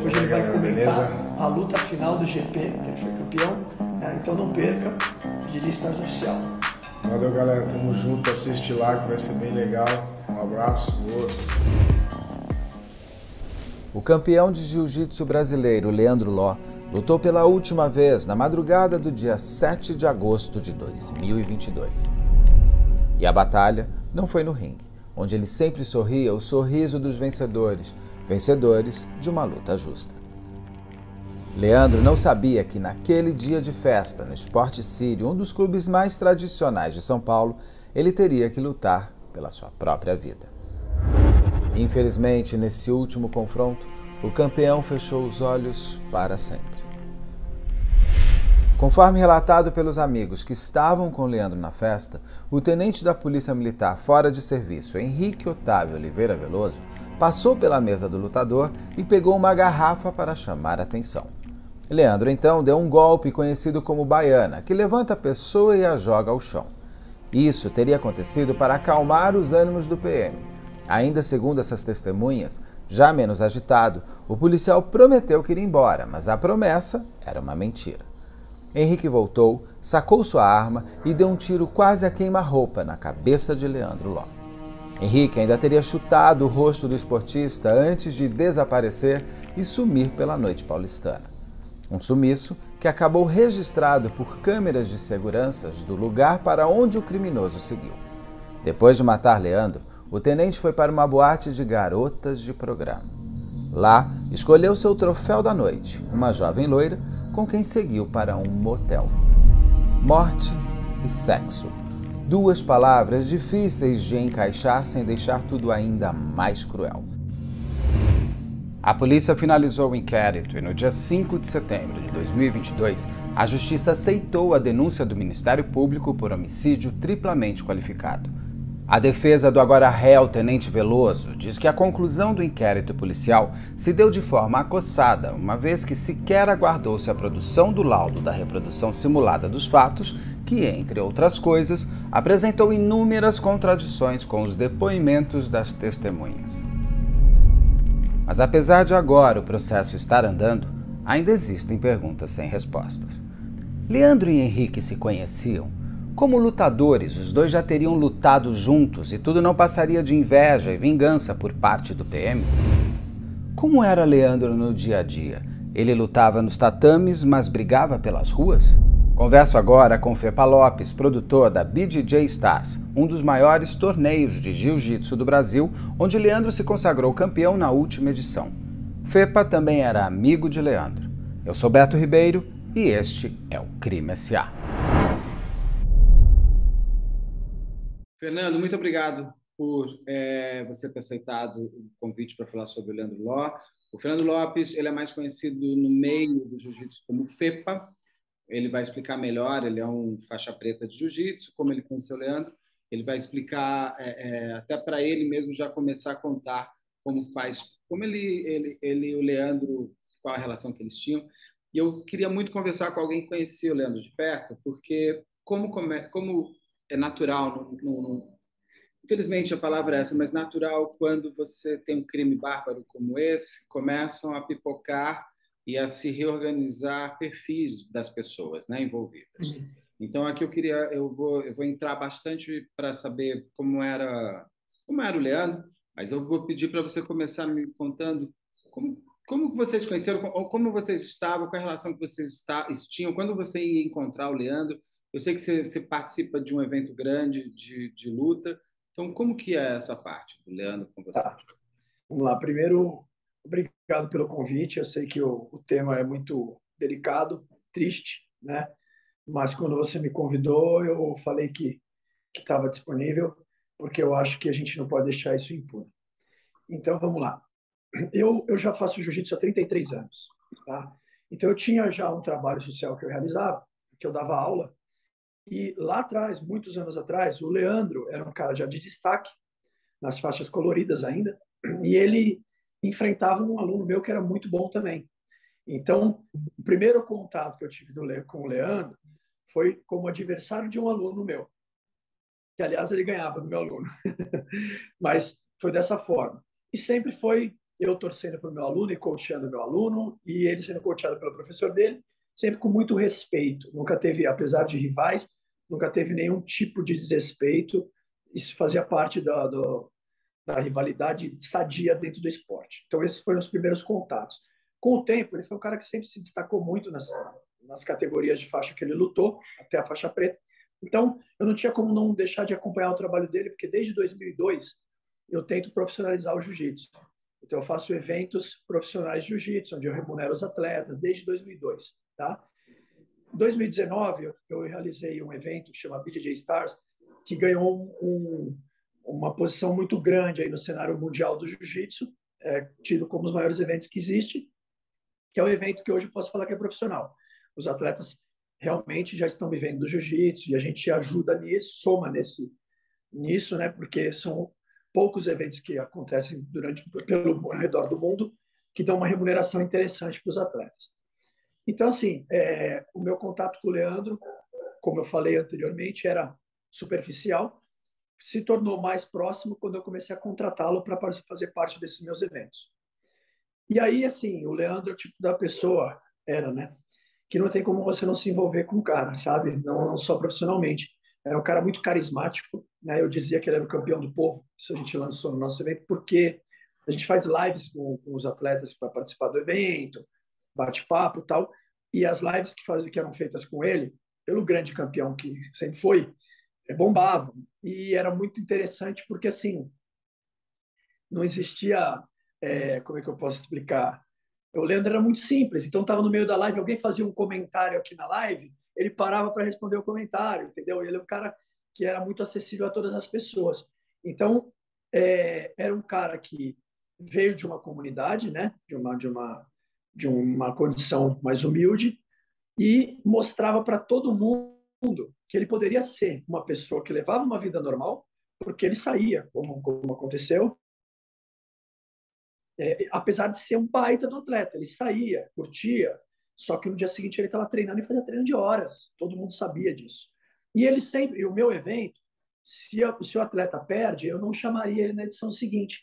Hoje ele vai comentar beleza? a luta final do GP, que ele foi campeão. Então não perca, GD Stars Oficial. Valeu, galera. Tamo junto. Assiste lá que vai ser bem legal. Um abraço. Osso. O campeão de jiu-jitsu brasileiro, Leandro Ló, lutou pela última vez na madrugada do dia 7 de agosto de 2022. E a batalha não foi no ringue, onde ele sempre sorria o sorriso dos vencedores, vencedores de uma luta justa. Leandro não sabia que naquele dia de festa, no Sport City, um dos clubes mais tradicionais de São Paulo, ele teria que lutar pela sua própria vida. Infelizmente, nesse último confronto, o campeão fechou os olhos para sempre. Conforme relatado pelos amigos que estavam com Leandro na festa, o tenente da Polícia Militar fora de serviço, Henrique Otávio Oliveira Veloso, passou pela mesa do lutador e pegou uma garrafa para chamar a atenção. Leandro então deu um golpe conhecido como baiana, que levanta a pessoa e a joga ao chão. Isso teria acontecido para acalmar os ânimos do PM. Ainda segundo essas testemunhas, já menos agitado, o policial prometeu que iria embora, mas a promessa era uma mentira. Henrique voltou, sacou sua arma e deu um tiro quase a queima-roupa na cabeça de Leandro Ló. Henrique ainda teria chutado o rosto do esportista antes de desaparecer e sumir pela noite paulistana. Um sumiço que acabou registrado por câmeras de segurança do lugar para onde o criminoso seguiu. Depois de matar Leandro, o tenente foi para uma boate de garotas de programa. Lá, escolheu seu troféu da noite, uma jovem loira, com quem seguiu para um motel. Morte e sexo. Duas palavras difíceis de encaixar sem deixar tudo ainda mais cruel. A polícia finalizou o inquérito e no dia 5 de setembro de 2022, a Justiça aceitou a denúncia do Ministério Público por homicídio triplamente qualificado. A defesa do agora réu Tenente Veloso diz que a conclusão do inquérito policial se deu de forma acossada, uma vez que sequer aguardou-se a produção do laudo da reprodução simulada dos fatos, que, entre outras coisas, apresentou inúmeras contradições com os depoimentos das testemunhas. Mas apesar de agora o processo estar andando, ainda existem perguntas sem respostas. Leandro e Henrique se conheciam? Como lutadores, os dois já teriam lutado juntos e tudo não passaria de inveja e vingança por parte do PM? Como era Leandro no dia a dia? Ele lutava nos tatames, mas brigava pelas ruas? Converso agora com Fepa Lopes, produtor da BJJ Stars, um dos maiores torneios de jiu-jitsu do Brasil, onde Leandro se consagrou campeão na última edição. Fepa também era amigo de Leandro. Eu sou Beto Ribeiro e este é o Crime S.A. Fernando, muito obrigado por você ter aceitado o convite para falar sobre o Leandro Ló. O Fernando Lopes, ele é mais conhecido no meio do jiu-jitsu como Fepa. Ele vai explicar melhor, ele é um faixa preta de jiu-jitsu, como ele conheceu o Leandro. Ele vai explicar, até para ele mesmo já começar a contar como ele e o Leandro, qual a relação que eles tinham. E eu queria muito conversar com alguém que conhecia o Leandro de perto, porque como é natural, infelizmente a palavra é essa, mas natural quando você tem um crime bárbaro como esse, começam a pipocar e a se reorganizar perfis das pessoas, né, envolvidas. Então aqui eu vou entrar bastante para saber como era o Leandro, mas eu vou pedir para você começar me contando como vocês conheceram, como vocês estavam, qual a relação que vocês tinham, quando você ia encontrar o Leandro. Eu sei que você participa de um evento grande de luta. Então, como que é essa parte do Leandro com você? Tá. Vamos lá. Primeiro, obrigado pelo convite. Eu sei que o tema é muito delicado, triste, né? Mas quando você me convidou, eu falei que estava disponível, porque eu acho que a gente não pode deixar isso impune. Então, vamos lá. Eu já faço jiu-jitsu há 33 anos, tá? Então, eu tinha já um trabalho social que eu realizava, que eu dava aula. E lá atrás, muitos anos atrás, o Leandro era um cara já de destaque, nas faixas coloridas ainda, e ele enfrentava um aluno meu que era muito bom também. Então, o primeiro contato que eu tive com o Leandro foi como adversário de um aluno meu, que, aliás, ele ganhava do meu aluno. Mas foi dessa forma. E sempre foi eu torcendo para o meu aluno e coachando o meu aluno, e ele sendo coachado pelo professor dele, sempre com muito respeito. Nunca teve, apesar de rivais, nunca teve nenhum tipo de desrespeito. Isso fazia parte da rivalidade sadia dentro do esporte. Então, esses foram os primeiros contatos. Com o tempo, ele foi um cara que sempre se destacou muito nas categorias de faixa que ele lutou, até a faixa preta. Então, eu não tinha como não deixar de acompanhar o trabalho dele, porque desde 2002 eu tento profissionalizar o jiu-jitsu. Então, eu faço eventos profissionais de jiu-jitsu, onde eu remunero os atletas, desde 2002. Tá? Em 2019, eu realizei um evento que chama BJJ Stars, que ganhou uma posição muito grande aí no cenário mundial do jiu-jitsu, tido como os maiores eventos que existe, que é um evento que hoje eu posso falar que é profissional. Os atletas realmente já estão vivendo do jiu-jitsu e a gente ajuda nisso, soma nisso, né? Porque são poucos eventos que acontecem pelo redor do mundo que dão uma remuneração interessante para os atletas. Então, assim, o meu contato com o Leandro, como eu falei anteriormente, era superficial, se tornou mais próximo quando eu comecei a contratá-lo para fazer parte desses meus eventos. E aí, assim, o Leandro é o tipo da pessoa, né? Que não tem como você não se envolver com o cara, sabe? Não só profissionalmente. Era um cara muito carismático, né? Eu dizia que ele era o campeão do povo, isso a gente lançou no nosso evento, porque a gente faz lives com os atletas para participar do evento, bate-papo e tal, e as lives que eram feitas com ele, pelo grande campeão que sempre foi, bombavam. E era muito interessante porque, assim, não existia, como é que eu posso explicar? O Leandro era muito simples, então estava no meio da live, alguém fazia um comentário aqui na live, ele parava para responder o comentário, entendeu? Ele é um cara que era muito acessível a todas as pessoas. Então, era um cara que veio de uma comunidade, né? De uma condição mais humilde e mostrava para todo mundo que ele poderia ser uma pessoa que levava uma vida normal, porque ele saía, como aconteceu, apesar de ser um baita do atleta, ele saía, curtia, só que no dia seguinte ele estava treinando e fazia treino de horas, todo mundo sabia disso. E ele sempre, e o meu evento, se o atleta perde, eu não chamaria ele na edição seguinte.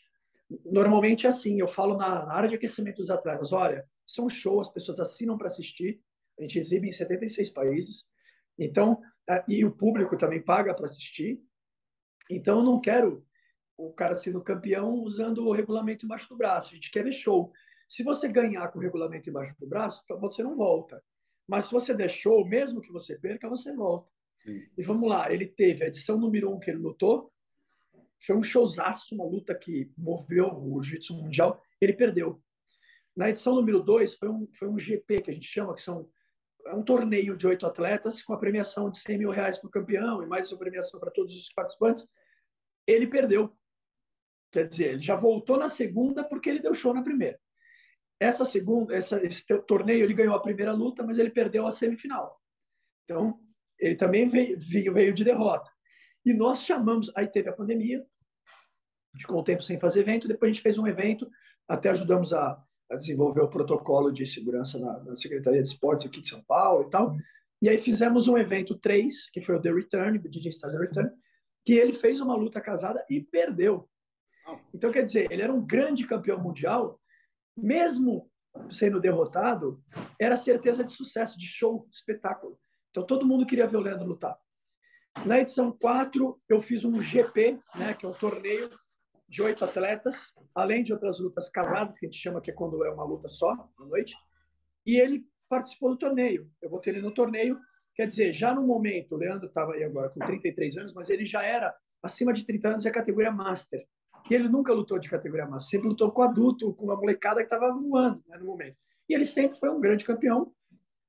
Normalmente é assim, eu falo na área de aquecimento dos atletas, olha, isso é um show, as pessoas assinam para assistir, a gente exibe em 76 países, então, e o público também paga para assistir, então eu não quero o cara sendo campeão usando o regulamento embaixo do braço. A gente quer ver show. Se você ganhar com o regulamento embaixo do braço, você não volta. Mas se você der show, mesmo que você perca, você volta. Sim. E vamos lá, ele teve a edição número 1 que ele lutou, foi um showzaço, uma luta que moveu o jiu-jitsu mundial, ele perdeu. Na edição número 2 foi um GP, que a gente chama, que é um torneio de 8 atletas com a premiação de R$100 mil para o campeão e mais uma premiação para todos os participantes. Ele perdeu. Quer dizer, ele já voltou na segunda porque ele deu show na primeira. Esse torneio, ele ganhou a primeira luta, mas ele perdeu a semifinal. Então, ele também veio de derrota. E nós chamamos, aí teve a pandemia, a gente ficou um tempo sem fazer evento, depois a gente fez um evento, até ajudamos a desenvolver o protocolo de segurança na Secretaria de Esportes aqui de São Paulo e tal. E aí fizemos um evento 3, que foi o The Return, o DJ Stars The Return, que ele fez uma luta casada e perdeu. Então, quer dizer, ele era um grande campeão mundial, mesmo sendo derrotado, era certeza de sucesso, de show, de espetáculo. Então, todo mundo queria ver o Leandro lutar. Na edição 4, eu fiz um GP, né, que é um torneio de 8 atletas, além de outras lutas casadas, que a gente chama que é quando é uma luta só, à noite, e ele participou do torneio. Eu botei ele no torneio, quer dizer, já no momento, o Leandro estava aí agora com 33 anos, mas ele já era, acima de 30 anos, é categoria Master. E ele nunca lutou de categoria Master, sempre lutou com adulto, com uma molecada que estava voando, né, no momento. E ele sempre foi um grande campeão,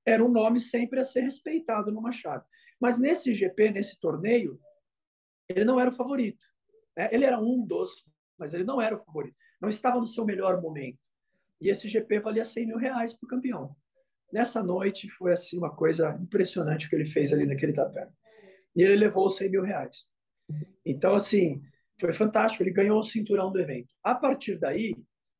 era um nome sempre a ser respeitado numa chave. Mas nesse GP, nesse torneio, ele não era o favorito. Né? Ele era um dos, mas ele não era o favorito. Não estava no seu melhor momento. E esse GP valia R$100 mil para o campeão. Nessa noite, foi assim uma coisa impressionante que ele fez ali naquele tatame. E ele levou os R$100 mil. Então, assim, foi fantástico. Ele ganhou o cinturão do evento. A partir daí,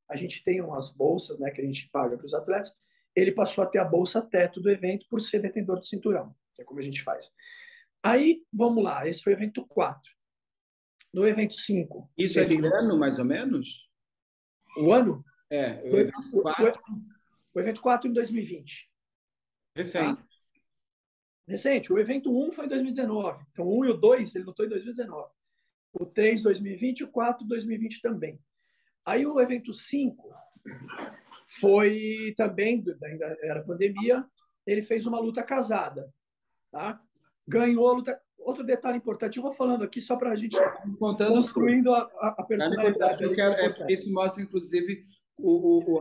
a gente tem umas bolsas, né, que a gente paga para os atletas. Ele passou a ter a bolsa teto do evento por ser detentor do cinturão, que é como a gente faz. Aí, vamos lá, esse foi o evento 4. No evento 5... Isso é de ano, mais ou menos? O ano? O evento O, 4, o evento 4 em 2020. recente. Tá? Recente. O evento 1 foi em 2019. Então, o 1 e o 2, ele lutou em 2019. O 3, 2020 e o 4, 2020 também. Aí o evento 5 foi também, ainda era pandemia, ele fez uma luta casada. Tá? Ganhou a luta. Outro detalhe importante, eu vou falando aqui só para a gente construindo a personalidade. Porque isso mostra, inclusive,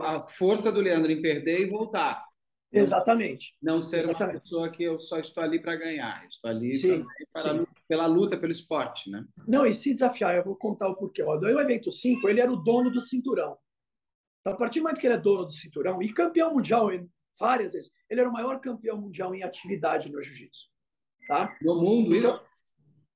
a força do Leandro em perder e voltar. Exatamente. Não ser uma pessoa que eu só estou ali para ganhar. Estou ali sim, pela luta, pelo esporte, né? Não, e se desafiar, eu vou contar o porquê. O evento 5, ele era o dono do cinturão. Então, a partir do momento que ele é dono do cinturão e campeão mundial várias vezes, ele era o maior campeão mundial em atividade no jiu-jitsu. Tá? Do mundo, então, isso?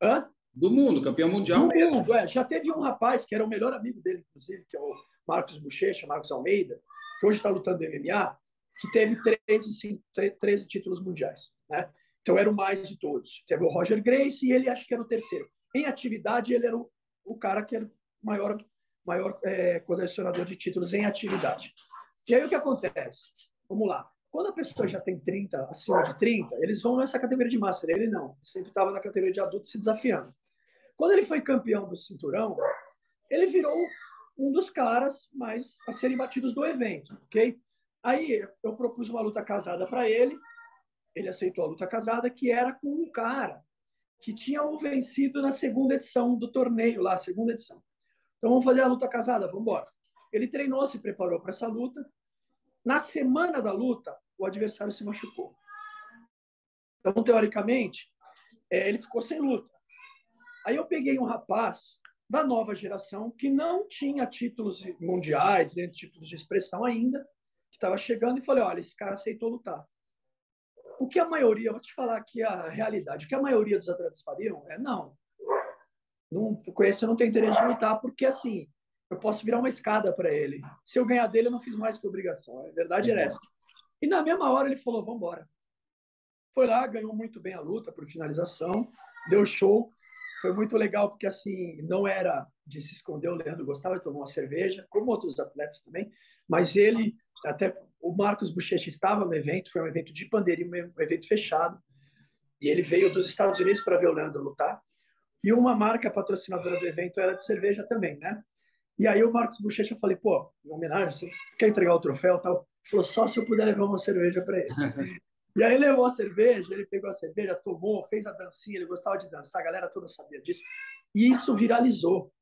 Hã? Do mundo, campeão mundial do mesmo. mundo, Já teve um rapaz que era o melhor amigo dele, inclusive, que é o Marcos Bochecha, Marcos Almeida, que hoje está lutando no MMA, que teve 13 títulos mundiais. Né? Então, era o mais de todos. Teve o Roger Gracie e ele acho que era o terceiro. Em atividade, ele era o cara que era o maior colecionador de títulos em atividade. E aí, o que acontece? Vamos lá. Quando a pessoa já tem 30, acima de 30, eles vão nessa categoria de Master. Ele não. Ele sempre estava na categoria de adulto se desafiando. Quando ele foi campeão do cinturão, ele virou um dos caras mais a serem batidos do evento, ok? Aí eu propus uma luta casada para ele aceitou a luta casada, que era com um cara que tinha o vencido na segunda edição do torneio, lá, segunda edição. Então vamos fazer a luta casada, vamos embora. Ele treinou, se preparou para essa luta. Na semana da luta, o adversário se machucou. Então, teoricamente, ele ficou sem luta. Aí eu peguei um rapaz da nova geração que não tinha títulos mundiais, nem títulos de expressão ainda, que estava chegando e falei, olha, esse cara aceitou lutar. O que a maioria, vou te falar aqui a realidade, o que a maioria dos atletas fariam é não com esse eu não tenho interesse de lutar, porque assim, eu posso virar uma escada para ele. Se eu ganhar dele, eu não fiz mais que obrigação. A verdade era essa. E na mesma hora ele falou, vamos embora. Foi lá, ganhou muito bem a luta por finalização, deu show. Foi muito legal, porque assim, não era de se esconder, o Leandro gostava de tomar uma cerveja, como outros atletas também, mas ele, até o Marcos Bochecha estava no evento, foi um evento de pandemia, um evento fechado, e ele veio dos Estados Unidos para ver o Leandro lutar, e uma marca patrocinadora do evento era de cerveja também, né? E aí o Marcos Bochecha, eu falei, pô, em homenagem, você quer entregar o troféu e tal? Ele falou, só se eu puder levar uma cerveja para ele. E aí levou a cerveja, ele pegou a cerveja, tomou, fez a dancinha, ele gostava de dançar, a galera toda sabia disso. E isso viralizou.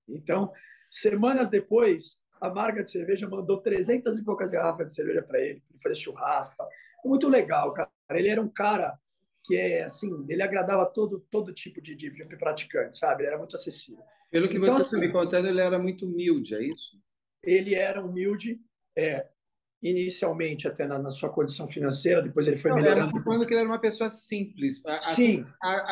Então, semanas depois, a marca de cerveja mandou 300 e poucas garrafas de cerveja para ele fazer churrasco e tal. Muito legal, cara. Ele era um cara que assim, ele agradava todo tipo de praticante, sabe? Ele era muito acessível. Pelo que então, você está me contando, ele era muito humilde, é isso? Ele era humilde, inicialmente até na sua condição financeira, depois ele foi melhorando. Estou falando que ele era uma pessoa simples. Sim,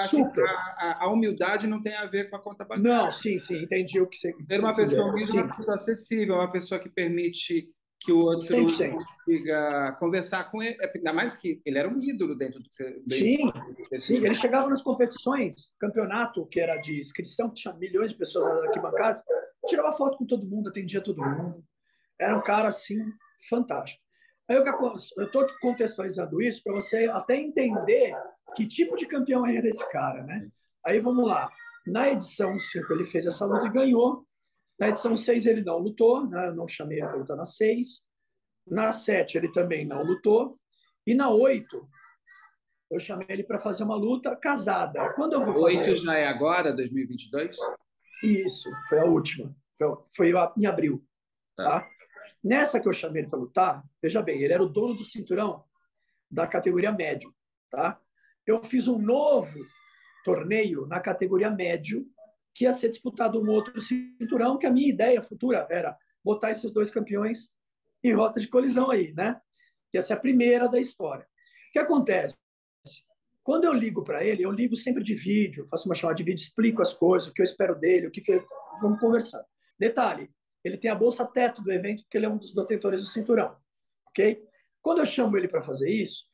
super. A humildade não tem a ver com a conta bancária. Não, sim, entendi o que você Ser uma pessoa humilde, uma pessoa acessível, uma pessoa que permite que o outro 100%. consiga conversar com ele. Ainda mais que ele era um ídolo dentro do que você... Sim, ele chegava nas competições, campeonato que era de inscrição, que tinha milhões de pessoas nas arquibancadas, tirava foto com todo mundo, atendia todo mundo. Era um cara, assim, fantástico. Aí eu estou contextualizando isso para você até entender que tipo de campeão era esse cara, né? Aí vamos lá. Na edição 5 ele fez essa luta e ganhou. Na edição 6 ele não lutou, né? Eu não chamei ele para lutar na 6. Na 7 ele também não lutou. E na 8 eu chamei ele para fazer uma luta casada. Quando eu vou fazer... 8 já é agora, 2022? Isso, foi a última. Foi em abril. Tá? Nessa que eu chamei ele para lutar, veja bem, ele era o dono do cinturão da categoria médio. Tá? Eu fiz um novo torneio na categoria médio, que ia ser disputado um outro cinturão, que a minha ideia futura era botar esses dois campeões em rota de colisão aí, né? Que essa é a primeira da história. O que acontece? Quando eu ligo para ele, eu ligo sempre de vídeo, faço uma chamada de vídeo, explico as coisas, o que eu espero dele, vamos conversar. Detalhe, ele tem a bolsa teto do evento, porque ele é um dos detentores do cinturão, ok? Quando eu chamo ele para fazer isso,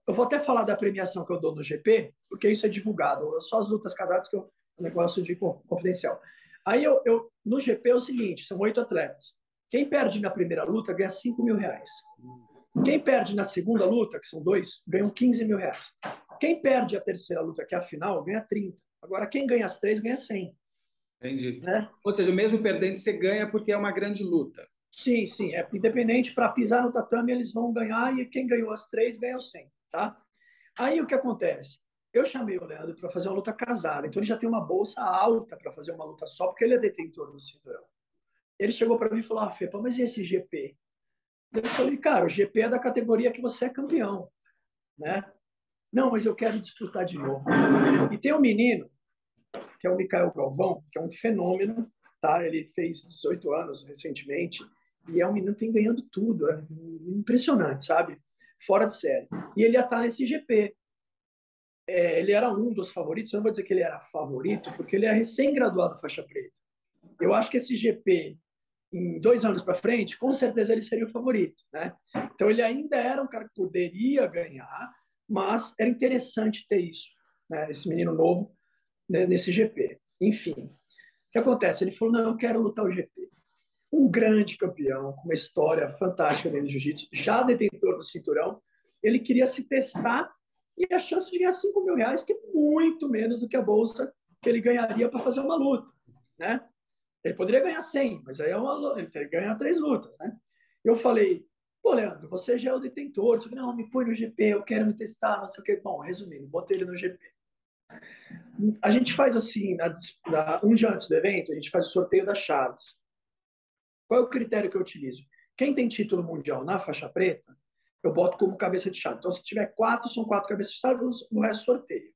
eu vou até falar da premiação que eu dou no GP, porque isso é divulgado, só as lutas casadas que eu negócio de confidencial. Aí no GP é o seguinte, são 8 atletas, Quem perde na primeira luta ganha R$ 5.000. Quem perde na segunda luta, que são 2, ganha R$ 15.000. Quem perde a terceira luta, que é a final, ganha 30. Agora, quem ganha as 3 ganha 100. Entendi. Né? Ou seja, mesmo perdendo, você ganha porque é uma grande luta. Sim, sim. É independente, para pisar no tatame, eles vão ganhar e quem ganhou as 3 ganha os 100. Tá? Aí o que acontece? Eu chamei o Leandro para fazer uma luta casada, então ele já tem uma bolsa alta para fazer uma luta só, porque ele é detentor do cinturão. Ele chegou para mim e falou: Fepa, mas e esse GP? Eu falei: cara, o GP é da categoria que você é campeão. Né? Não, mas eu quero disputar de novo. E tem um menino, que é o Micael Galvão, que é um fenômeno, tá? Ele fez 18 anos recentemente, e é um menino que tem ganhando tudo, é impressionante, sabe? Fora de série. E ele ia estar nesse GP. Ele era um dos favoritos, eu não vou dizer que ele era favorito, porque ele é recém-graduado faixa preta. Eu acho que esse GP, em 2 anos para frente, com certeza ele seria o favorito, né? Então ele ainda era um cara que poderia ganhar, mas era interessante ter isso, né? Esse menino novo, né, nesse GP. Enfim, o que acontece? Ele falou: não, eu quero lutar o GP. Um grande campeão, com uma história fantástica dentro do jiu-jitsu, já detentor do cinturão, ele queria se testar e a chance de ganhar R$ 5.000, que é muito menos do que a bolsa que ele ganharia para fazer uma luta, né? Ele poderia ganhar 100, mas aí ele teria que ganhar 3 lutas, né? Eu falei: pô, Leandro, você já é o detentor. Você falou: não, me põe no GP, eu quero me testar, não sei o quê. Bom, resumindo, botei ele no GP. A gente faz assim, um dia antes do evento, a gente faz o sorteio das chaves. Qual é o critério que eu utilizo? Quem tem título mundial na faixa preta, eu boto como cabeça de chave. Então, se tiver 4, são 4 cabeças de chave, o resto sorteio.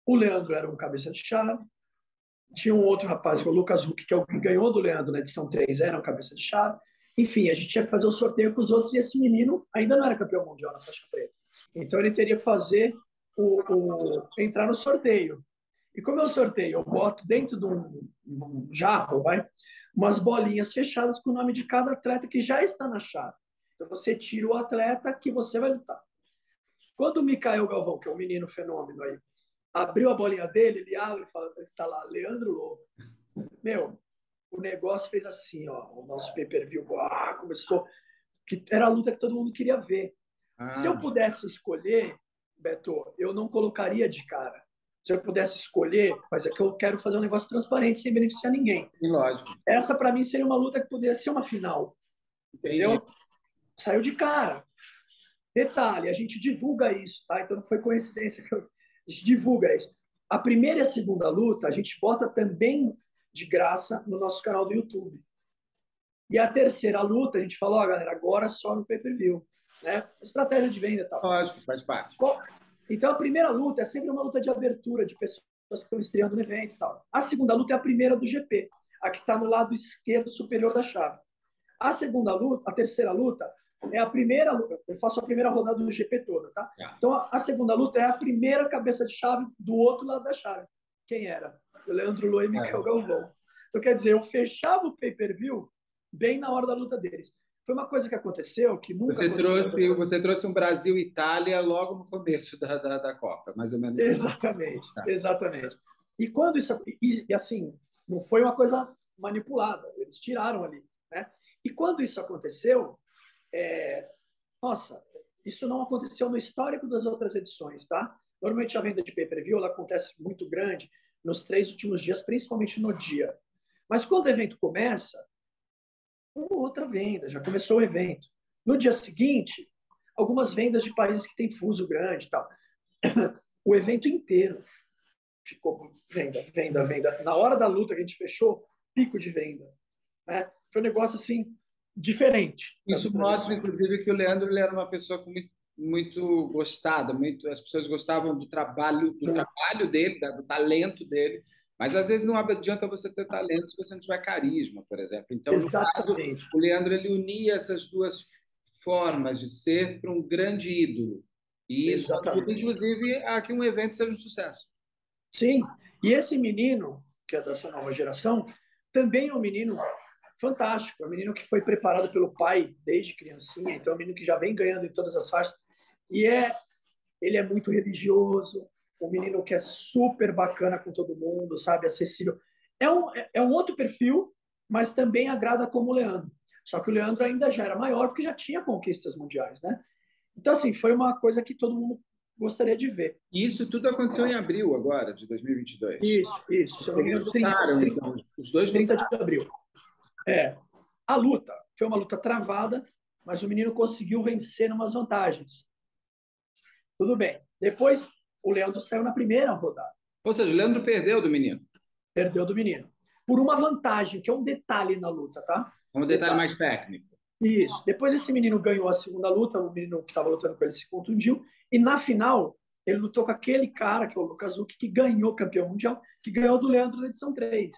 O Leandro era um cabeça de chave. Tinha um outro rapaz, que é o Lucas Huck, que é o que ganhou do Leandro na edição 3, era um cabeça de chave. Enfim, a gente tinha que fazer o sorteio com os outros, e esse menino ainda não era campeão mundial na faixa preta. Então, ele teria que fazer entrar no sorteio. E como é o sorteio? Eu boto dentro de um jarro, umas bolinhas fechadas com o nome de cada atleta que já está na chave. Então, você tira o atleta que você vai lutar. Quando o Micael Galvão, que é um menino fenômeno aí, abriu a bolinha dele, ele abre e fala: está lá, Leandro Lobo. Meu, o negócio fez assim, ó, o nosso pay-per-view começou, que era a luta que todo mundo queria ver. Se eu pudesse escolher, Beto, eu não colocaria de cara. Se eu pudesse escolher, mas é que eu quero fazer um negócio transparente, sem beneficiar ninguém. Lógico. Essa, para mim, seria uma luta que poderia ser uma final. Entendeu? Entendi. Saiu de cara. Detalhe, a gente divulga isso, tá? Então não foi coincidência que a gente divulga isso. A primeira e a segunda luta, a gente bota também de graça no nosso canal do YouTube. E a terceira luta, a gente falou: ó, galera, agora só no pay-per-view. Né? Estratégia de venda e tal. Lógico, faz parte. Então, a primeira luta é sempre uma luta de abertura, de pessoas que estão estreando no evento e tal. A segunda luta é a primeira do GP, a que está no lado esquerdo superior da chave. A segunda luta, a terceira luta, é a primeira luta. Eu faço a primeira rodada do GP toda, tá? Então, a segunda luta é a primeira cabeça de chave do outro lado da chave. Quem era? O Leandro Lô e Micael Galvão. Então, quer dizer, eu fechava o pay-per-view bem na hora da luta deles. Foi uma coisa que aconteceu que nunca aconteceu. Você trouxe um Brasil e Itália logo no começo da Copa, mais ou menos. Exatamente, exatamente. E quando isso, e assim, não foi uma coisa manipulada, eles tiraram ali, né? E quando isso aconteceu, nossa, isso não aconteceu no histórico das outras edições, tá? Normalmente a venda de pay-per-view ela acontece muito grande nos 3 últimos dias, principalmente no dia. Mas quando o evento começa, uma outra venda, já começou o evento. No dia seguinte, algumas vendas de países que têm fuso grande e tal. O evento inteiro ficou venda, venda, venda. Na hora da luta que a gente fechou, pico de venda. Né? Foi um negócio assim, diferente. Isso mostra, inclusive, que o Leandro ele era uma pessoa muito gostada, as pessoas gostavam do trabalho dele, do talento dele. Mas às vezes não adianta você ter talento se você não tiver carisma, por exemplo. Então, no caso, o Leandro ele unia essas duas formas de ser para um grande ídolo. E isso ajuda, inclusive, a que um evento seja um sucesso. Sim. E esse menino, que é dessa nova geração, também é um menino fantástico. É um menino que foi preparado pelo pai desde criancinha. Então, é um menino que já vem ganhando em todas as faixas. E ele é muito religioso. Um menino que é super bacana com todo mundo, sabe? Acessível. É um outro perfil, mas também agrada como o Leandro. Só que o Leandro ainda já era maior, porque já tinha conquistas mundiais, né? Então, assim, foi uma coisa que todo mundo gostaria de ver. E isso tudo aconteceu em abril agora, de 2022. Isso. Se eu não me Eles engano, lutaram, então, os dois 30 de lutaram. abril. A luta foi uma luta travada, mas o menino conseguiu vencer umas vantagens. Tudo bem. Depois, o Leandro saiu na primeira rodada. Ou seja, o Leandro perdeu do menino. Perdeu do menino. Por uma vantagem, que é um detalhe na luta, tá? É um detalhe mais técnico. Isso. Depois esse menino ganhou a segunda luta, o menino que estava lutando com ele se contundiu, e na final ele lutou com aquele cara, que é o Lucas Huck, que ganhou campeão mundial, que ganhou do Leandro na edição 3.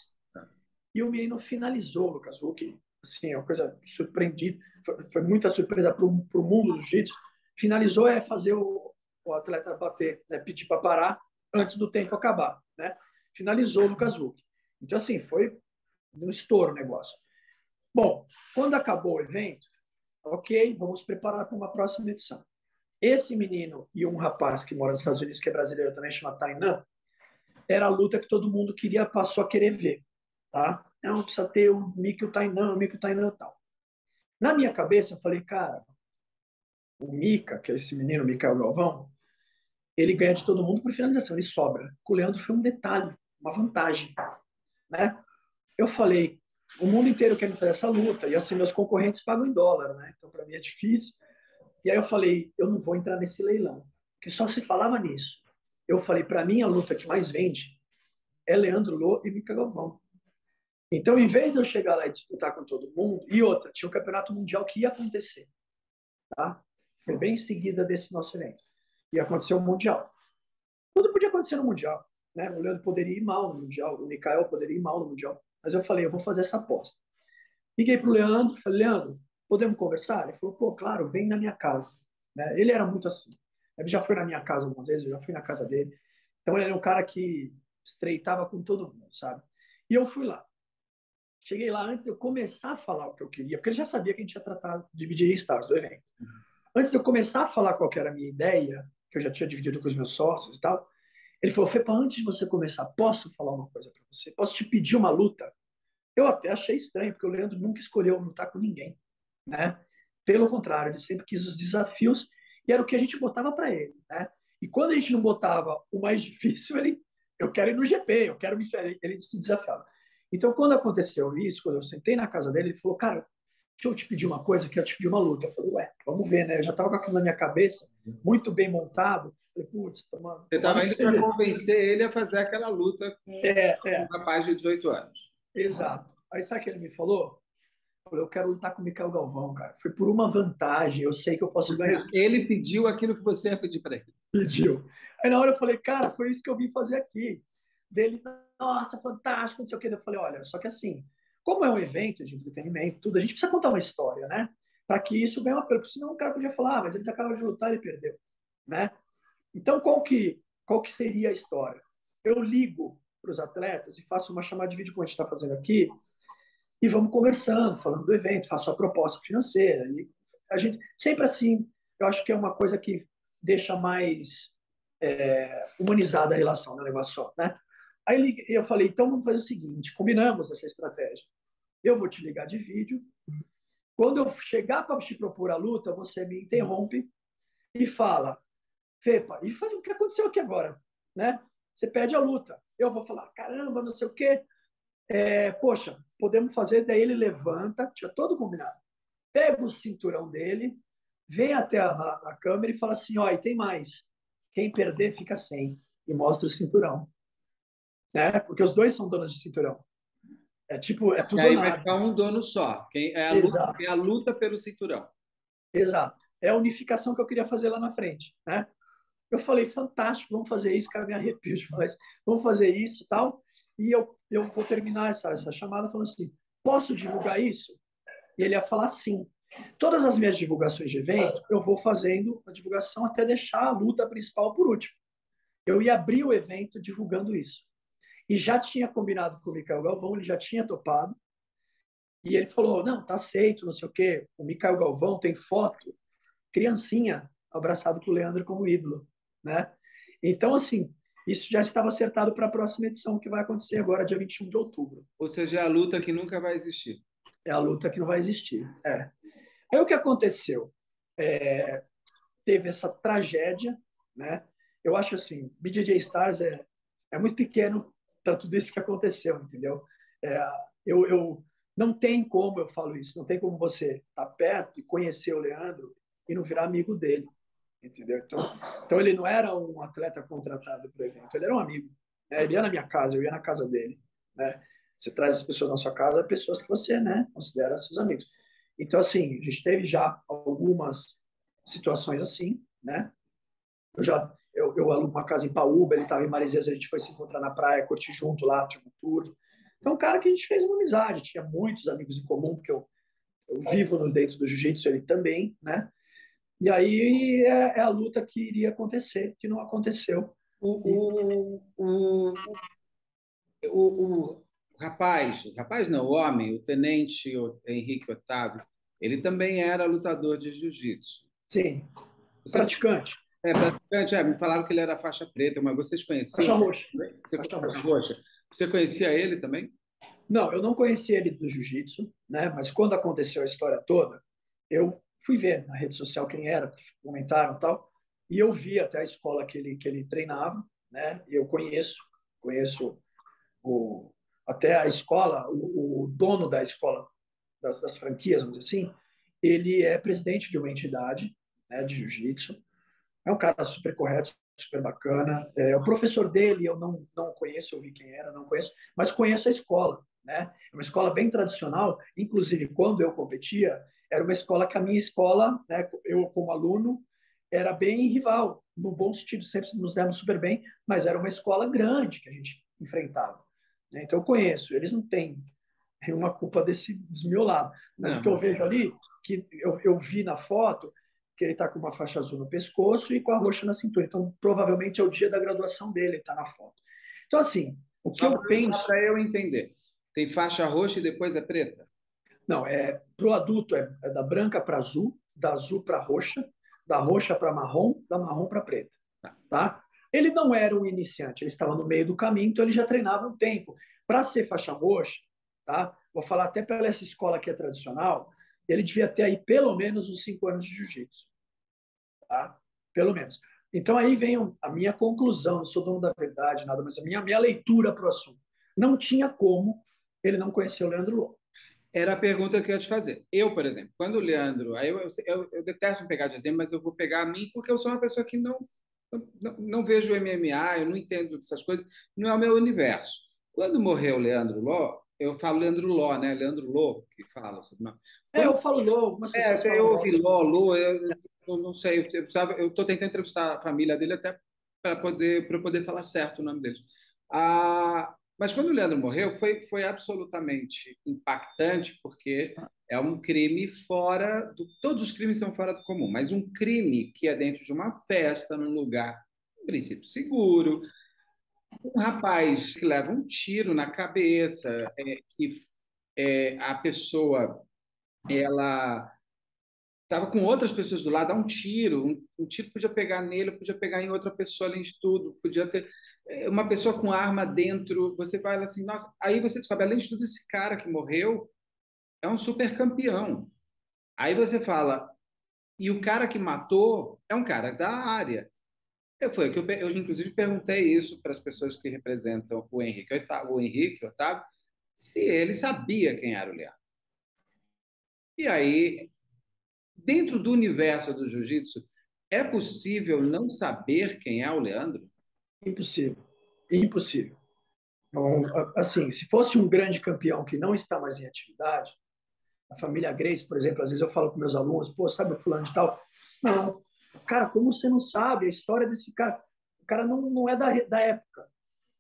E o menino finalizou o Lucas Huck. Assim, é uma coisa surpreendida. Foi muita surpresa para o mundo do jiu-jitsu. Finalizou é fazer o atleta bater, né, pedir para parar antes do tempo acabar, né? Finalizou o Lucas Huck. Então, assim, foi um estouro o negócio. Bom, quando acabou o evento, ok, vamos preparar para uma próxima edição. Esse menino e um rapaz que mora nos Estados Unidos, que é brasileiro também, chama Tainan, era a luta que todo mundo passou a querer ver. Tá? Não, precisa ter o Mikio Tainan e tal. Na minha cabeça, eu falei, cara, o Mika, que é esse menino, Micael Galvão, ele ganha de todo mundo por finalização, ele sobra. Com o Leandro foi um detalhe, uma vantagem. Né? Eu falei, o mundo inteiro quer fazer essa luta, e assim, meus concorrentes pagam em dólar, né? Então, para mim é difícil. E aí eu falei, eu não vou entrar nesse leilão, porque só se falava nisso. Eu falei, para mim, a luta que mais vende é Leandro Lô e Mica Galvão. Então, em vez de eu chegar lá e disputar com todo mundo, e outra, tinha um campeonato mundial que ia acontecer, tá? Foi bem em seguida desse nosso evento. Ia acontecer o Mundial. Tudo podia acontecer no Mundial, né? O Leandro poderia ir mal no Mundial, o Micael poderia ir mal no Mundial. Mas eu falei, eu vou fazer essa aposta. Liguei para o Leandro, falei, Leandro, podemos conversar? Ele falou, pô, claro, vem na minha casa. Né? Ele era muito assim. Ele já foi na minha casa algumas vezes, eu já fui na casa dele. Então ele era um cara que estreitava com todo mundo, sabe? E eu fui lá. Cheguei lá antes de eu começar a falar o que eu queria, porque ele já sabia que a gente ia tratar, dividir stars do evento. Antes de eu começar a falar qual que era a minha ideia, que eu já tinha dividido com os meus sócios e tal, ele falou, Fepa, antes de você começar, posso falar uma coisa para você? Posso te pedir uma luta? Eu até achei estranho, porque o Leandro nunca escolheu lutar com ninguém, né? Pelo contrário, ele sempre quis os desafios e era o que a gente botava para ele, né? E quando a gente não botava o mais difícil, eu quero ir no GP, eu quero me ferir, ele se desafiava. Então, quando aconteceu isso, quando eu sentei na casa dele, ele falou, cara, deixa eu te pedir uma coisa, eu quero te pedir uma luta. Eu falei, ué, vamos ver, né? Eu já estava com aquilo na minha cabeça, muito bem montado. Eu falei, putz, você estava indo para convencer ele a fazer aquela luta com um rapaz de 18 anos. Exato. Aí sabe o que ele me falou? Eu quero lutar com o Micael Galvão, cara. Foi por uma vantagem, eu sei que eu posso ganhar. Ele pediu aquilo que você ia pedir para ele. Pediu. Aí na hora eu falei, cara, foi isso que eu vim fazer aqui. Dele, nossa, fantástico, não sei o que. Eu falei, olha, só que assim, como é um evento de entretenimento, tudo, a gente precisa contar uma história, né? Para que isso ganhe uma perda. Senão o cara podia falar, mas eles acabaram de lutar e ele perdeu, né? Então, qual que seria a história? Eu ligo para os atletas e faço uma chamada de vídeo como a gente está fazendo aqui, e vamos conversando, falando do evento, faço a proposta financeira. E a gente, sempre assim, eu acho que é uma coisa que deixa mais humanizada a relação, não é um negócio só, né? Aí eu falei, então vamos fazer o seguinte, combinamos essa estratégia. Eu vou te ligar de vídeo, quando eu chegar para te propor a luta, você me interrompe e fala, Fepa, e fala o que aconteceu aqui agora, né? Você pede a luta. Eu vou falar, caramba, não sei o quê. Poxa, podemos fazer, daí ele levanta, tinha todo combinado, pega o cinturão dele, vem até a câmera e fala assim, ó, e tem mais, quem perder fica sem, e mostra o cinturão, né? Porque os dois são donos de cinturão. É tudo e aí vai ficar um dono só, é a luta pelo cinturão. Exato, é a unificação que eu queria fazer lá na frente, né? Eu falei, fantástico, vamos fazer isso, cara, me arrepio de falar isso, vamos fazer isso e tal. E eu vou terminar essa chamada falando assim, posso divulgar isso? E ele ia falar sim. Todas as minhas divulgações de evento, eu vou fazendo a divulgação até deixar a luta principal por último. Eu ia abrir o evento divulgando isso. E já tinha combinado com o Micael Galvão, ele já tinha topado. E ele falou, não, tá aceito, não sei o quê. O Micael Galvão tem foto, criancinha, abraçado com o Leandro como ídolo, né? Então, assim, isso já estava acertado para a próxima edição, que vai acontecer agora, dia 21 de outubro. Ou seja, é a luta que nunca vai existir. É a luta que não vai existir. É. Aí o que aconteceu? Teve essa tragédia, né? Eu acho assim, BJJ Stars é muito pequeno para tudo isso que aconteceu, entendeu? É, eu não tem como eu falo isso, não tem como você estar perto e conhecer o Leandro e não virar amigo dele, entendeu? Então ele não era um atleta contratado para o evento, ele era um amigo. Né? Ele ia na minha casa, eu ia na casa dele, né? Você traz as pessoas na sua casa, pessoas que você, né, considera seus amigos. Então assim, a gente teve já algumas situações assim, né? Eu alugo uma casa em Paúba, ele estava em Maresias, a gente foi se encontrar na praia, curtir junto lá, tinha um tour. Então, um cara que a gente fez uma amizade, tinha muitos amigos em comum, porque eu vivo no dentro do jiu-jitsu, ele também, né? E aí é a luta que iria acontecer, que não aconteceu. O, o, o, o rapaz não, o homem, o tenente Henrique Otávio, ele também era lutador de jiu-jitsu. Sim, Você praticante, praticante, me falaram que ele era faixa preta, mas vocês conheciam? faixa roxa. Você, Faixa faixa roxa. roxa. Você conhecia ele também? Não, eu não conheci ele do jiu-jitsu, né? Mas quando aconteceu a história toda, eu fui ver na rede social quem era, porque comentaram e tal, e eu vi até a escola que ele treinava, né? E eu conheço até a escola, o dono da escola, das franquias, vamos dizer assim, ele é presidente de uma entidade, né, de jiu-jitsu. É um cara super correto, super bacana. O professor dele eu não conheço, eu vi quem era, não conheço, mas conheço a escola. Né? É uma escola bem tradicional, inclusive quando eu competia, era uma escola que a minha escola, né, eu como aluno, era bem rival, no bom sentido, sempre nos demos super bem, mas era uma escola grande que a gente enfrentava. Né? Então eu conheço, eles não têm nenhuma culpa desse desmiolado. Mas o que eu Não. vejo ali, que eu vi na foto, que ele está com uma faixa azul no pescoço e com a roxa na cintura. Então, provavelmente é o dia da graduação dele, está na foto. Então, assim, o que eu penso. Só para eu entender. Tem faixa roxa e depois é preta? Não, para o adulto é da branca para azul, da azul para roxa, da roxa para marrom, da marrom para preta. Tá? Ele não era um iniciante, ele estava no meio do caminho, então ele já treinava um tempo. Para ser faixa roxa, tá? Vou falar até pela essa escola que é tradicional, ele devia ter aí pelo menos uns 5 anos de jiu-jitsu. Tá? Pelo menos. Então aí vem a minha conclusão, não sou dono da verdade, nada, mas a minha leitura para o assunto. Não tinha como ele não conhecer o Leandro Lô. Era a pergunta que eu ia te fazer. Eu, por exemplo, quando o Leandro. Aí eu detesto pegar de exemplo, mas eu vou pegar a mim porque eu sou uma pessoa que não vejo MMA, eu não entendo dessas coisas, não é o meu universo. Quando morreu o Leandro Ló, eu falo Leandro Ló, né? Leandro Ló, que fala sobre nome. Quando, Eu falo Lô, algumas pessoas eu falam Lô. ouvi Ló, Lô, eu não sei, eu estou tentando entrevistar a família dele até para eu poder falar certo o nome deles. Mas quando o Leandro morreu, foi absolutamente impactante, porque é um crime fora do. Todos os crimes são fora do comum, mas um crime que é dentro de uma festa, num lugar, em princípio, seguro. Um rapaz que leva um tiro na cabeça, que a pessoa ela estava com outras pessoas do lado, dá um tiro, um tiro podia pegar nele, podia pegar em outra pessoa além de tudo, podia ter uma pessoa com arma dentro, você vai assim, nossa, aí você descobre, além de tudo, esse cara que morreu é um super campeão. Aí você fala, e o cara que matou é um cara da área. Eu inclusive perguntei isso para as pessoas que representam o Henrique Otávio, se ele sabia quem era o Leandro. E aí dentro do universo do jiu-jitsu, é possível não saber quem é o Leandro? Impossível. Impossível. Então, assim, se fosse um grande campeão que não está mais em atividade, a família Grace, por exemplo, às vezes eu falo com meus alunos, pô, sabe o fulano de tal? Não. Cara, como você não sabe a história desse cara? O cara não é da época.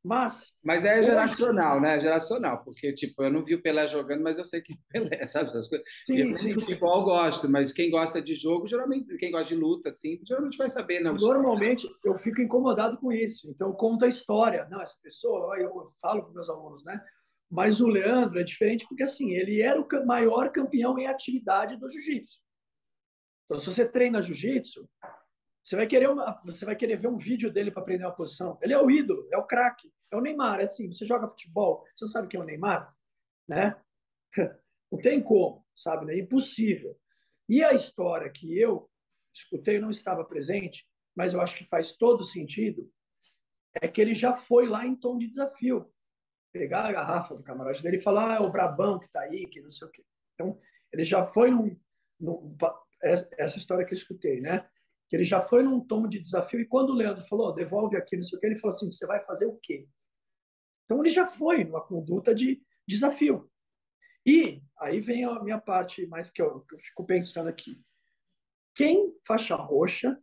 Mas, Mas é hoje, geracional, né? Geracional, porque, tipo, eu não vi o Pelé jogando, mas eu sei que é Pelé, sabe essas coisas? E sim, até sim, de futebol eu gosto, mas quem gosta de jogo, geralmente, quem gosta de luta, assim, geralmente vai saber, não. normalmente eu fico incomodado com isso. Então, eu conto a história. Não, essa pessoa, eu falo para meus alunos, né? Mas o Leandro é diferente porque, assim, ele era o maior campeão em atividade do jiu-jitsu. Então, se você treina jiu-jitsu, você vai querer ver um vídeo dele para aprender uma posição. Ele é o ídolo, é o craque, é o Neymar. É assim, você joga futebol, você não sabe quem é o Neymar, né? Não tem como, sabe? Né? É impossível. E a história que eu escutei, eu não estava presente, mas eu acho que faz todo sentido, é que ele já foi lá em tom de desafio. Pegar a garrafa do camarote dele e falar, é o Brabão que está aí, que não sei o quê. Então, ele já foi essa história que eu escutei, né? Que ele já foi num tom de desafio, e quando o Leandro falou, oh, devolve aqui, não sei o quê, ele falou assim, você vai fazer o quê? Então, ele já foi numa conduta de desafio. E aí vem a minha parte mais que eu fico pensando aqui. Quem, faixa roxa,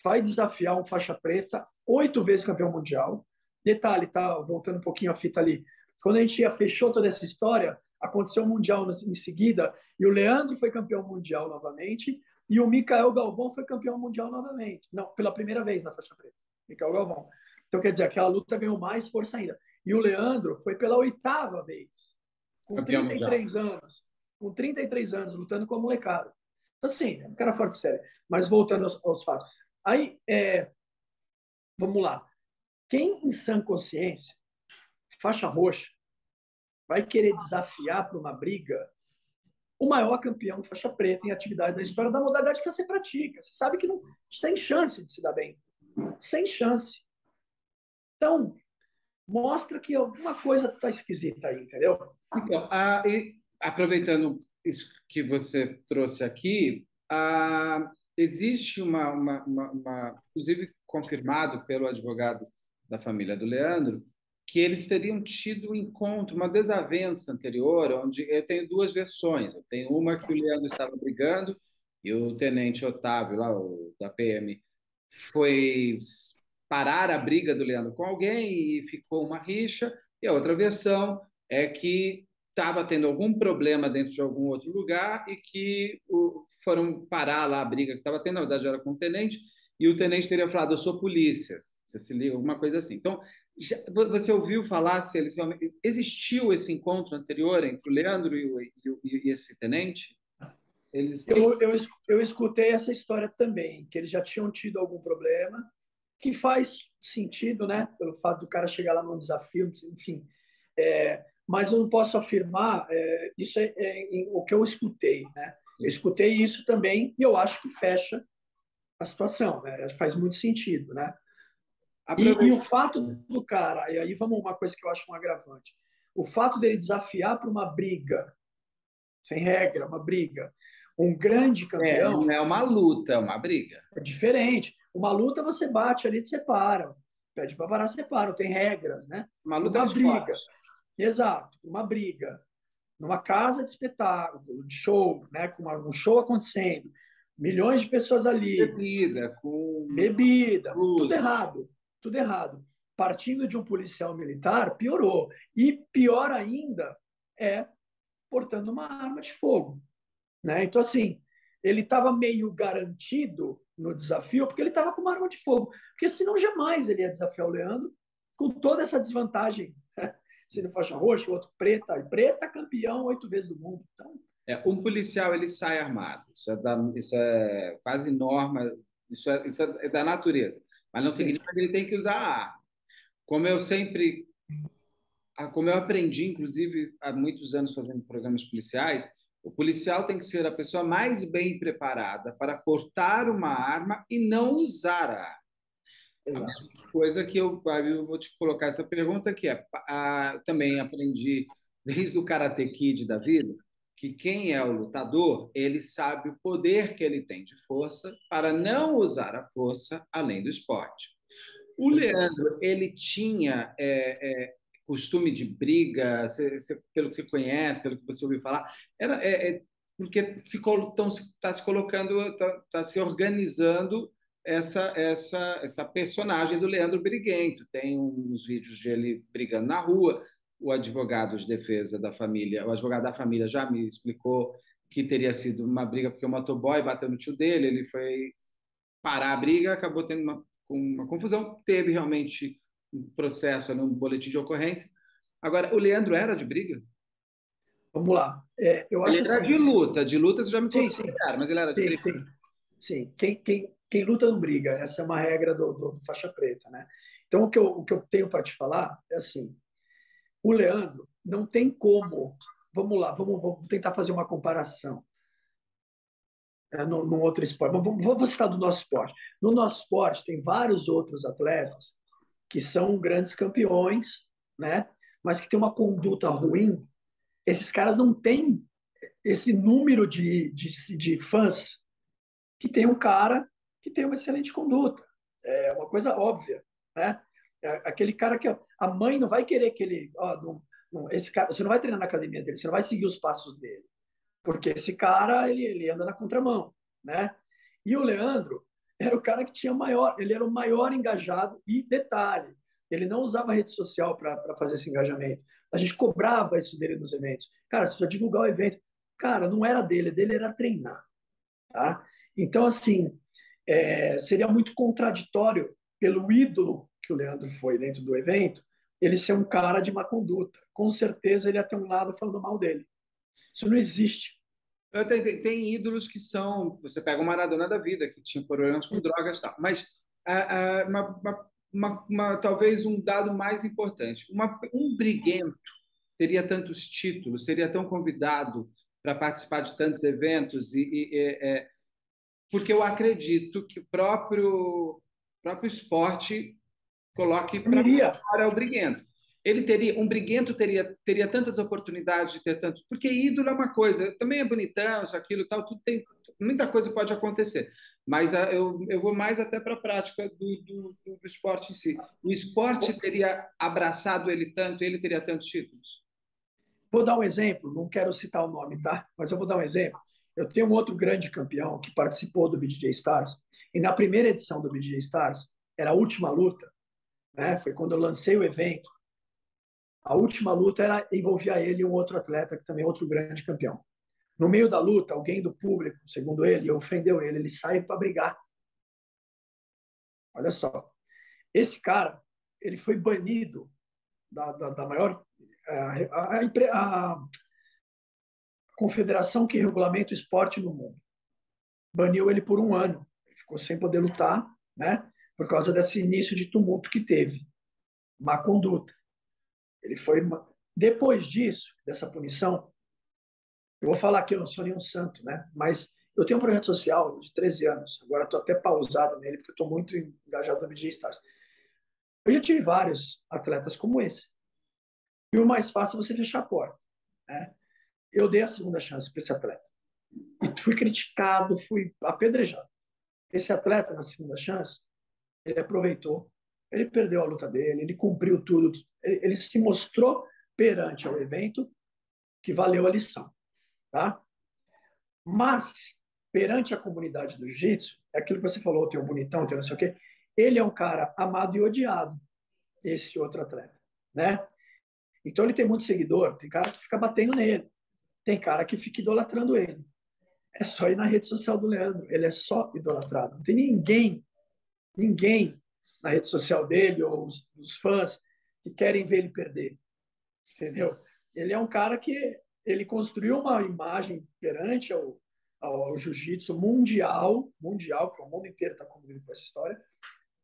vai desafiar um faixa preta, 8 vezes campeão mundial? Detalhe, tá? Voltando um pouquinho a fita ali. Quando a gente fechou toda essa história, aconteceu o Mundial em seguida, e o Leandro foi campeão mundial novamente, e o Micael Galvão foi campeão mundial novamente. Não, pela primeira vez na faixa preta. Micael Galvão. Então, quer dizer, aquela luta ganhou mais força ainda. E o Leandro foi pela 8ª vez, com Campeão 33 mundial. anos. Com 33 anos, lutando com a molecada. Assim, é um cara forte e sério. Mas voltando aos fatos. Aí, vamos lá. Quem em sã consciência, faixa roxa, vai querer desafiar para uma briga o maior campeão faixa preta em atividade da história da modalidade que você pratica? Você sabe que não, sem chance de se dar bem. Sem chance. Então, mostra que alguma coisa está esquisita aí, entendeu? Então, e aproveitando isso que você trouxe aqui, existe inclusive confirmado pelo advogado da família do Leandro, que eles teriam tido um encontro, uma desavença anterior, onde eu tenho duas versões. Eu tenho uma que o Leandro estava brigando e o tenente Otávio, lá, da PM, foi parar a briga do Leandro com alguém e ficou uma rixa. E a outra versão é que estava tendo algum problema dentro de algum outro lugar e que foram parar lá a briga que estava tendo, na verdade era com o tenente, e o tenente teria falado, eu sou polícia, você se liga, alguma coisa assim. Então, você ouviu falar se eles realmente... Existiu esse encontro anterior entre o Leandro e esse tenente? Eu escutei essa história também, que eles já tinham tido algum problema, que faz sentido, né? Pelo fato do cara chegar lá num desafio, enfim. Mas eu não posso afirmar, isso o que eu escutei, né? Eu escutei isso também e eu acho que fecha a situação, né? Faz muito sentido, né? E o fato do cara, e aí vamos uma coisa que eu acho um agravante, o fato dele desafiar para uma briga, sem regra, uma briga, um grande campeão, não é uma luta, é uma briga. é diferente. Uma luta você bate ali, te separa. Pede para parar, separa. Tem regras, né? Uma luta é um briga. esporte. Exato, uma briga. Numa casa de espetáculo, de show, né? Com um show acontecendo, milhões de pessoas ali. Bebida, tudo errado. Tudo errado. Partindo de um policial militar, piorou. E pior ainda é portando uma arma de fogo. Né? Então, assim, ele estava meio garantido no desafio porque ele estava com uma arma de fogo. Porque senão jamais ele ia desafiar o Leandro com toda essa desvantagem. Sendo faixa roxa, o outro preta. E preta campeão 8 vezes do mundo. Então... um policial ele sai armado. Isso é quase norma, isso é da natureza. Mas não significa que ele tem que usar a arma. Como eu aprendi, inclusive, há muitos anos fazendo programas policiais, o policial tem que ser a pessoa mais bem preparada para portar uma arma e não usar a arma. A mesma coisa que eu vou te colocar essa pergunta, que também aprendi desde o Karate Kid da vida, que quem é o lutador, ele sabe o poder que ele tem de força para não usar a força além do esporte. O Leandro, ele tinha costume de briga, pelo que você conhece, pelo que você ouviu falar, porque está se colocando, está se organizando essa personagem do Leandro Briguento. Tem uns vídeos de ele brigando na rua. O advogado de defesa da família, o advogado da família já me explicou que teria sido uma briga porque o motoboy bateu no tio dele, ele foi parar a briga, acabou tendo uma confusão, teve realmente um processo no boletim de ocorrência. Agora, o Leandro era de briga? Vamos lá. Eu acho ele era assim, de luta você já me contou, mas ele era de briga? Sim. Quem luta não briga, essa é uma regra do faixa preta, né? Então, o que eu tenho para te falar é assim, o Leandro não tem como vamos lá, vamos tentar fazer uma comparação num outro esporte. Vamos citar do nosso esporte. No nosso esporte, tem vários outros atletas que são grandes campeões, né? Mas que têm uma conduta ruim. Esses caras não têm esse número de fãs que tem um cara que tem uma excelente conduta. É uma coisa óbvia, né? Aquele cara que a mãe não vai querer que ele, esse cara, você não vai treinar na academia dele, você não vai seguir os passos dele, porque esse cara ele anda na contramão, né? E o Leandro era o cara que tinha maior, ele era o maior engajado e detalhe, ele não usava rede social para fazer esse engajamento. A gente cobrava isso dele nos eventos. Cara, você precisa divulgar o evento. Cara, não era dele era treinar, tá? Então, assim, seria muito contraditório pelo ídolo que o Leandro foi dentro do evento, ele ser um cara de má conduta. Com certeza ele ia ter um lado falando mal dele. Isso não existe. Tem ídolos que são. Você pega o Maradona da vida, que tinha problemas com drogas e tal. Mas talvez um dado mais importante: um briguento teria tantos títulos, seria tão convidado para participar de tantos eventos, porque eu acredito que o próprio esporte coloque para fora o briguento. Um briguento teria tantas oportunidades de ter tantos, porque ídolo é uma coisa, também é bonitão, isso, aquilo, tal, tudo tem, muita coisa pode acontecer, mas eu vou mais até para a prática do esporte em si. O esporte teria abraçado ele tanto, ele teria tantos títulos? Vou dar um exemplo, não quero citar o nome, tá? Mas eu vou dar um exemplo. Eu tenho um outro grande campeão que participou do BJJ Stars, e na primeira edição do BJJ Stars, era a última luta, né? Foi quando eu lancei o evento. A última luta envolvia ele e um outro atleta, que também é outro grande campeão. No meio da luta, alguém do público, segundo ele, ofendeu ele. Ele sai para brigar. Olha só. Esse cara, ele foi banido da maior... a confederação que regulamenta o esporte no mundo. Baniu ele por 1 ano. Ele ficou sem poder lutar, né? Por causa desse início de tumulto que teve. Má conduta. Ele foi... Depois disso, dessa punição, eu vou falar que eu não sou nenhum santo, né? Mas eu tenho um projeto social de 13 anos. Agora estou até pausado nele, porque estou muito engajado no BJ Stars. Eu já tive vários atletas como esse. E o mais fácil é você fechar a porta, né? Eu dei a segunda chance para esse atleta. E fui criticado, fui apedrejado. Esse atleta, na segunda chance, ele aproveitou, ele perdeu a luta dele, ele cumpriu tudo. Ele se mostrou perante ao evento que valeu a lição, tá? Mas, perante a comunidade do jiu-jitsu, é aquilo que você falou, tem o bonitão, tem não sei o quê, ele é um cara amado e odiado, esse outro atleta, né? Então ele tem muito seguidor, tem cara que fica batendo nele, tem cara que fica idolatrando ele. É só ir na rede social do Leandro, ele é só idolatrado. Não tem ninguém na rede social dele ou os fãs que querem ver ele perder, entendeu? Ele é um cara que ele construiu uma imagem perante ao jiu-jitsu mundial, que o mundo inteiro está comigo com essa história,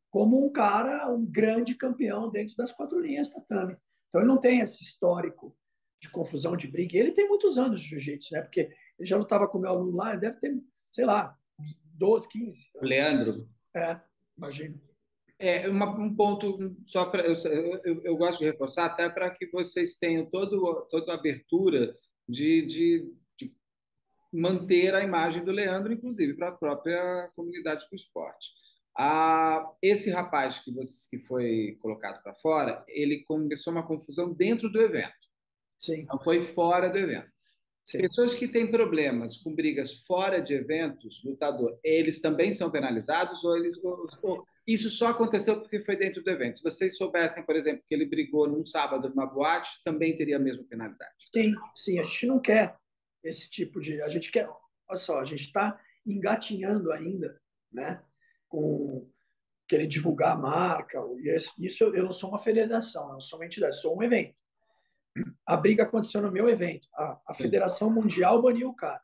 como um cara, um grande campeão dentro das 4 linhas tatame. Então ele não tem esse histórico de confusão, de briga. Ele tem muitos anos de jiu-jitsu, né? Porque ele já lutava com o meu aluno lá, ele deve ter, sei lá, 12, 15. Leandro? Imagino. Um ponto só para eu gosto de reforçar, até para que vocês tenham toda a abertura de manter a imagem do Leandro, inclusive para a própria comunidade do esporte. Esse rapaz que foi colocado para fora, ele começou uma confusão dentro do evento. Sim. Não foi fora do evento. Sim. Pessoas que têm problemas com brigas fora de eventos, lutador, eles também são penalizados ou isso só aconteceu porque foi dentro do evento? Se vocês soubessem, por exemplo, que ele brigou num sábado numa boate, também teria a mesma penalidade? Sim. A gente não quer esse tipo de... A gente quer... Olha só, a gente está engatinhando ainda, né? Com querer divulgar a marca. Isso eu não sou uma federação, eu não sou uma entidade, sou um evento. A briga aconteceu no meu evento. A Federação Mundial baniu o cara,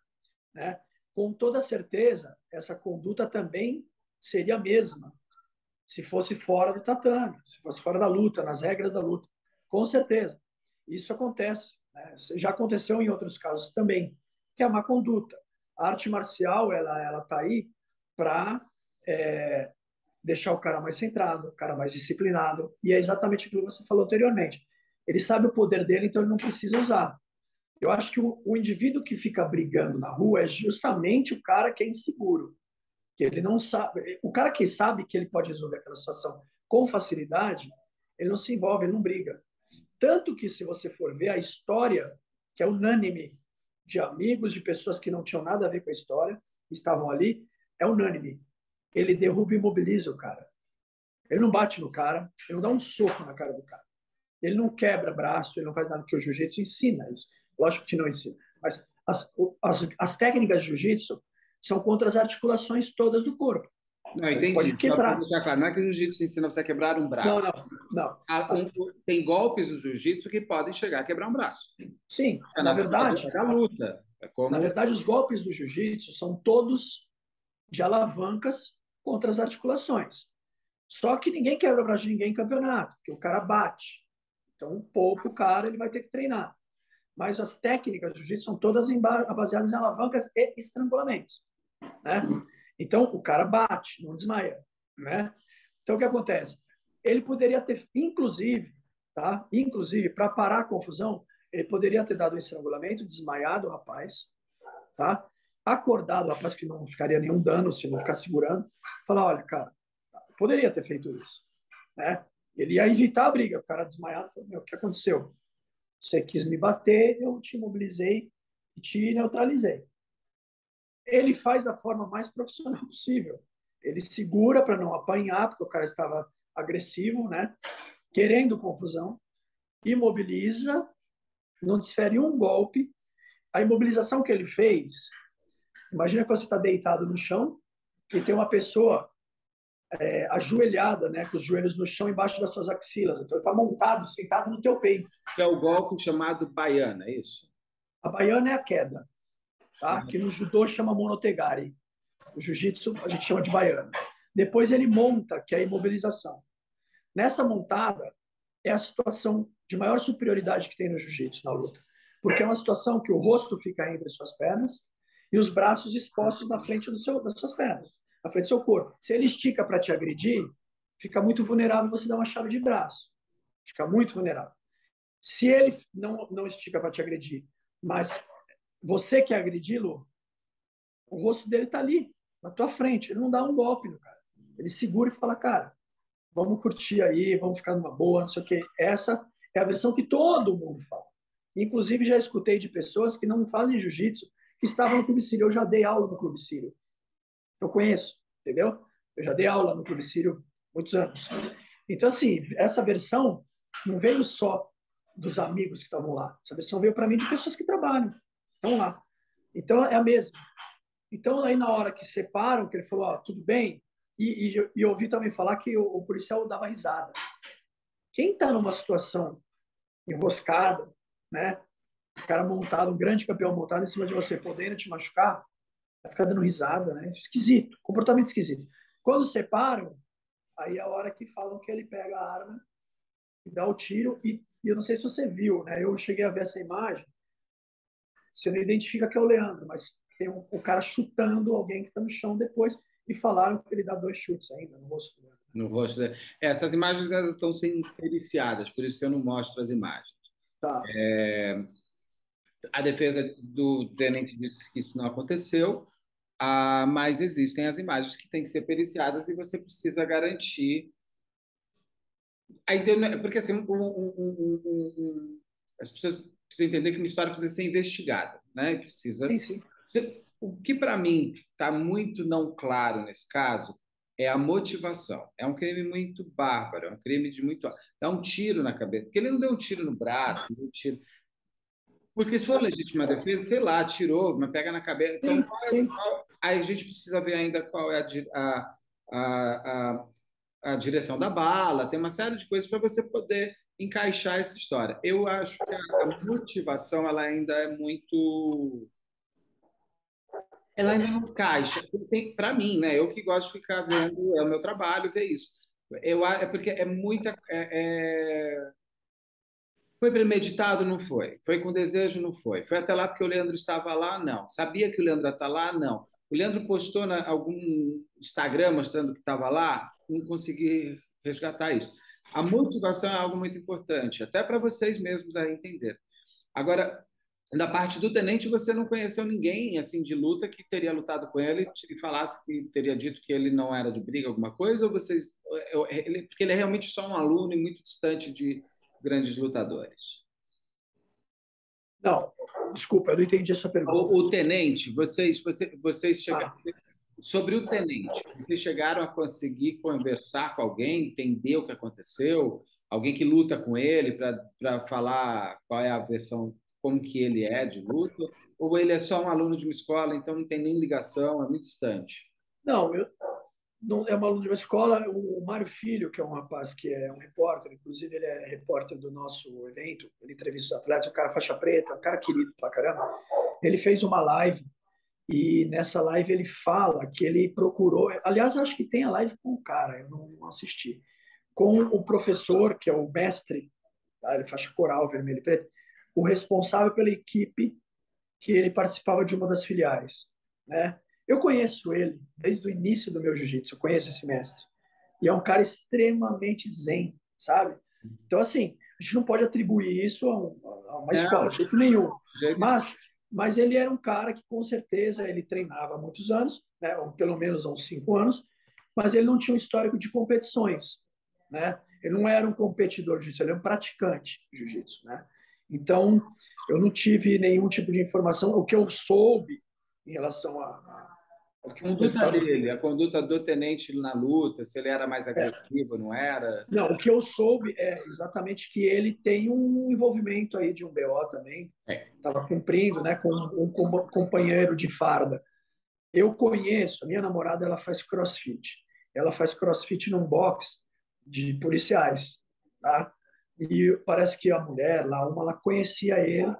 né? Com toda certeza, essa conduta também seria a mesma se fosse fora do tatame, se fosse fora da luta, nas regras da luta. Com certeza. Isso acontece né? Já aconteceu em outros casos também, que é a má conduta. A arte marcial ela tá aí para deixar o cara mais centrado, o cara mais disciplinado, e é exatamente aquilo que você falou anteriormente. Ele sabe o poder dele, então ele não precisa usar. Eu acho que o indivíduo que fica brigando na rua é justamente o cara que é inseguro, que ele não sabe. O cara que sabe que ele pode resolver aquela situação com facilidade, ele não se envolve, ele não briga. Tanto que, se você for ver a história, que é unânime, de amigos, de pessoas que não tinham nada a ver com a história, estavam ali, é unânime. Ele derruba e imobiliza o cara. Ele não bate no cara, ele não dá um soco na cara do cara. Ele não quebra braço, ele não faz nada, que o jiu-jitsu ensina isso. Lógico que não ensina. Mas as técnicas de jiu-jitsu são contra as articulações todas do corpo. Não, entendi. Pode Só para quebrar. deixar claro, não é que o jiu-jitsu ensina você a quebrar um braço. Não. Tem golpes do jiu-jitsu que podem chegar a quebrar um braço. Sim, Isso na verdade é da luta. Na verdade, os golpes do jiu-jitsu são todos de alavancas contra as articulações. Só que ninguém quebra o braço de ninguém em campeonato, porque o cara bate. Então, pouco o cara ele vai ter que treinar. Mas as técnicas do jiu-jitsu são todas baseadas em alavancas e estrangulamentos, né? Então, o cara bate, não desmaia, né? Então, o que acontece? Ele poderia ter, inclusive, tá? Inclusive, para parar a confusão, ele poderia ter dado um estrangulamento, desmaiado o rapaz, tá? Acordado o rapaz, que não ficaria nenhum dano se não ficar segurando. Falar, olha, cara, poderia ter feito isso, né? Ele ia evitar a briga. O cara desmaiado, falou, meu, o que aconteceu? Você quis me bater, eu te imobilizei e te neutralizei. Ele faz da forma mais profissional possível. Ele segura para não apanhar, porque o cara estava agressivo, né? Querendo confusão, imobiliza, não desfere um golpe. A imobilização que ele fez, imagina que você está deitado no chão e tem uma pessoa ajoelhada, né, com os joelhos no chão embaixo das suas axilas. Então ele está montado, sentado no teu peito. Que é o golpe chamado baiana, é isso? A baiana é a queda, tá? Que no judô chama monotegari. O jiu-jitsu a gente chama de baiana. Depois ele monta, que é a imobilização. Nessa montada é a situação de maior superioridade que tem no jiu-jitsu, na luta. Porque é uma situação que o rosto fica entre suas pernas e os braços expostos na frente das suas pernas, na frente do seu corpo. Se ele estica para te agredir, fica muito vulnerável você dar uma chave de braço. Fica muito vulnerável. Se ele não estica para te agredir, mas você quer agredi-lo, o rosto dele está ali, na tua frente. Ele não dá um golpe no cara. Ele segura e fala, cara, vamos curtir aí, vamos ficar numa boa, não sei o quê. Essa é a versão que todo mundo fala. Inclusive, já escutei de pessoas que não fazem jiu-jitsu, que estavam no Clube Sírio. Eu já dei aula no Clube Sírio. Eu conheço, entendeu? Eu já dei aula no Clube Sírio muitos anos. Então, assim, essa versão não veio só dos amigos que estavam lá. Essa versão veio para mim de pessoas que trabalham, estão lá. Então, é a mesma. Então, aí na hora que separam, que ele falou, ó, tudo bem, e eu ouvi também falar que o policial dava risada. Quem está numa situação enroscada, né? O cara montado, um grande campeão montado em cima de você, podendo te machucar, vai ficar dando risada, né? Esquisito, comportamento esquisito. Quando separam, aí é a hora que falam que ele pega a arma e dá o tiro, e eu não sei se você viu, né? Eu cheguei a ver essa imagem, você não identifica que é o Leandro, mas tem o cara chutando alguém que está no chão depois, e falaram que ele dá 2 chutes ainda no rosto dele. No rosto dele. Essas imagens ainda estão sendo periciadas, por isso que eu não mostro as imagens. Tá. A defesa do tenente disse que isso não aconteceu, mas existem as imagens que têm que ser periciadas e você precisa garantir. Porque assim, as pessoas precisam entender que uma história precisa ser investigada, né? Precisa. Sim. O que para mim está muito não claro nesse caso é a motivação. É um crime muito bárbaro, é um crime de muito. Dá um tiro na cabeça. Porque ele não deu um tiro no braço, não deu um tiro. Porque se for legítima defesa, sei lá, atirou, mas pega na cabeça. Então, aí a gente precisa ver ainda qual é a direção da bala, tem uma série de coisas para você poder encaixar essa história. Eu acho que a motivação ela ainda é muito. Ela ainda não encaixa. Para mim, né? Eu que gosto de ficar vendo, é o meu trabalho ver isso. É porque é muita. Foi premeditado? Não foi. Foi com desejo? Não foi. Foi até lá porque o Leandro estava lá? Não. Sabia que o Leandro ia estar lá? Não. O Leandro postou algum Instagram mostrando que estava lá? Não consegui resgatar isso. A motivação é algo muito importante, até para vocês mesmos aí entender. Agora, da parte do tenente, você não conheceu ninguém assim de luta que teria lutado com ele e falasse que teria dito que ele não era de briga, alguma coisa? Ou vocês, porque ele é realmente só um aluno e muito distante de grandes lutadores. Não, desculpa, eu não entendi essa pergunta. O tenente, vocês chegaram. Sobre o tenente, vocês chegaram a conseguir conversar com alguém, entender o que aconteceu? Alguém que luta com ele para falar qual é a versão, como que ele é de luta? Ou ele é só um aluno de uma escola, então não tem nem ligação, é muito distante? Não, não é um aluno de uma escola. O Mário Filho, que é um rapaz que é um repórter, inclusive ele é repórter do nosso evento, ele entrevista os atletas, um cara faixa preta, um cara querido pra caramba. Ele fez uma live e nessa live ele fala que ele procurou, aliás, acho que tem a live com o cara, eu não assisti, com o professor, que é o mestre, tá? Ele faixa coral, vermelho e preto, o responsável pela equipe que ele participava de uma das filiais, né? Eu conheço ele desde o início do meu jiu-jitsu, eu conheço esse mestre. E é um cara extremamente zen, sabe? Então, assim, a gente não pode atribuir isso a uma escola, de jeito nenhum. Mas ele era um cara que, com certeza, ele treinava há muitos anos, né? Ou pelo menos há uns 5 anos, mas ele não tinha um histórico de competições, né? Ele não era um competidor de jiu-jitsu, ele era um praticante de jiu-jitsu, né? Então, eu não tive nenhum tipo de informação. O que eu soube em relação ao que Conduta dele, a conduta do tenente na luta, se ele era mais agressivo, não era? Não, o que eu soube é exatamente que ele tem um envolvimento aí de um BO também. Estava cumprindo, né, com um companheiro de farda. Eu conheço, a minha namorada, ela faz crossfit. Ela faz crossfit num box de policiais, tá? E parece que a mulher lá, ela conhecia ele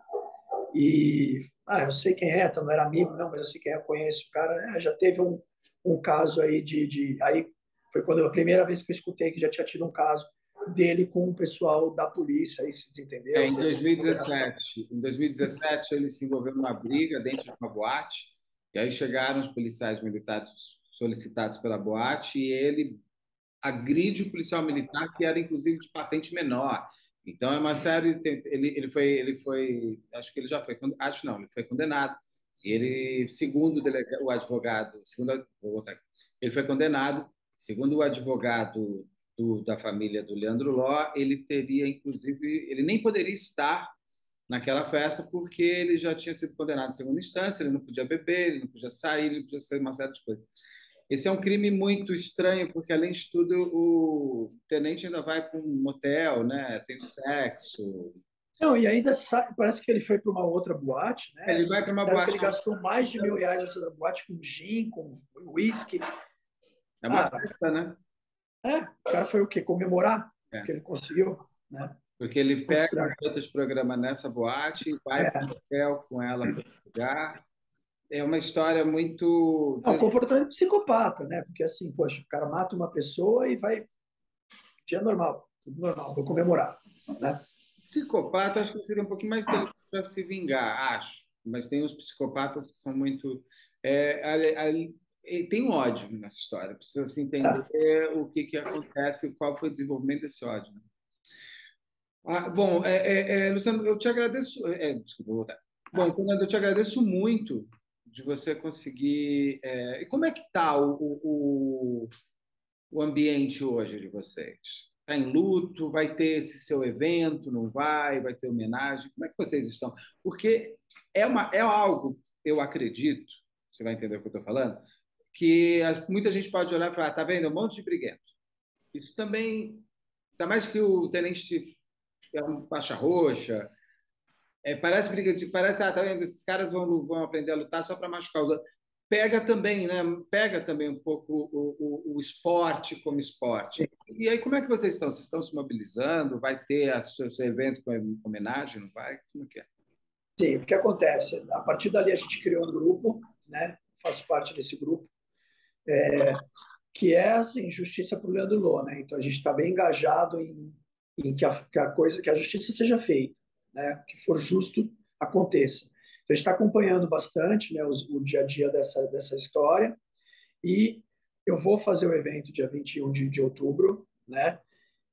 e eu sei quem é, então não era amigo, não, mas eu sei quem é, eu conheço o cara. Já teve um caso aí aí foi quando a primeira vez que eu escutei que já tinha tido um caso dele com o pessoal da polícia, aí se desentendeu. Em 2017. Em 2017, ele se envolveu numa briga dentro de uma boate, e aí chegaram os policiais militares solicitados pela boate, e ele agride o policial militar, que era inclusive de patente menor. Então é uma série. Ele foi, acho que ele já foi, acho não, ele foi condenado. Ele, segundo o advogado, ele foi condenado. Segundo o advogado da família do Leandro Ló, ele teria, inclusive, ele nem poderia estar naquela festa porque ele já tinha sido condenado em segunda instância, ele não podia beber, ele não podia sair, ele não podia fazer uma série de coisas. Esse é um crime muito estranho, porque, além de tudo, o tenente ainda vai para um motel, né? Tem o sexo. Não, e ainda parece que ele foi para uma outra boate, né? Ele vai para uma boate. Ele gastou mais de R$ 1.000 nessa outra boate com gin, com whisky. É uma festa, né? O cara foi o quê? Comemorar o que ele conseguiu, né? Porque ele pega outros programas nessa boate e vai para o motel com ela para lugar. É uma história muito... Não, comportamento psicopata, né? Porque assim, poxa, o cara mata uma pessoa e vai... Dia normal, tudo normal, vou comemorar, né? Psicopata, acho que seria um pouquinho mais inteligente para se vingar, acho. Mas tem os psicopatas que são muito... tem um ódio nessa história, precisa se entender o que acontece, qual foi o desenvolvimento desse ódio. Né? Bom, Luciano, eu te agradeço... desculpa, vou voltar. Bom, Fernando, eu te agradeço muito de você conseguir... e como é que está o ambiente hoje de vocês? Está em luto? Vai ter esse seu evento? Não vai? Vai ter homenagem? Como é que vocês estão? Porque é algo, eu acredito, você vai entender o que eu estou falando, que muita gente pode olhar e falar, tá vendo? É um monte de briguento. Isso também, ainda mais que o tenente é um faixa roxa, parece briga parece, tá vendo? Esses caras vão aprender a lutar só para machucar os outros. Pega também, né? Pega também um pouco o esporte como esporte. E aí, como é que vocês estão? Vocês estão se mobilizando? Vai ter seu evento com homenagem? Não vai? Como é que é? Sim, o que acontece? A partir dali a gente criou um grupo, né? Faço parte desse grupo, que é assim, justiça para o Leandro Lô, né? Então a gente está bem engajado em em que a justiça seja feita, né? Que for justo aconteça. Então, a gente está acompanhando bastante, né, o dia a dia dessa história, e eu vou fazer o evento dia 21 de outubro, né?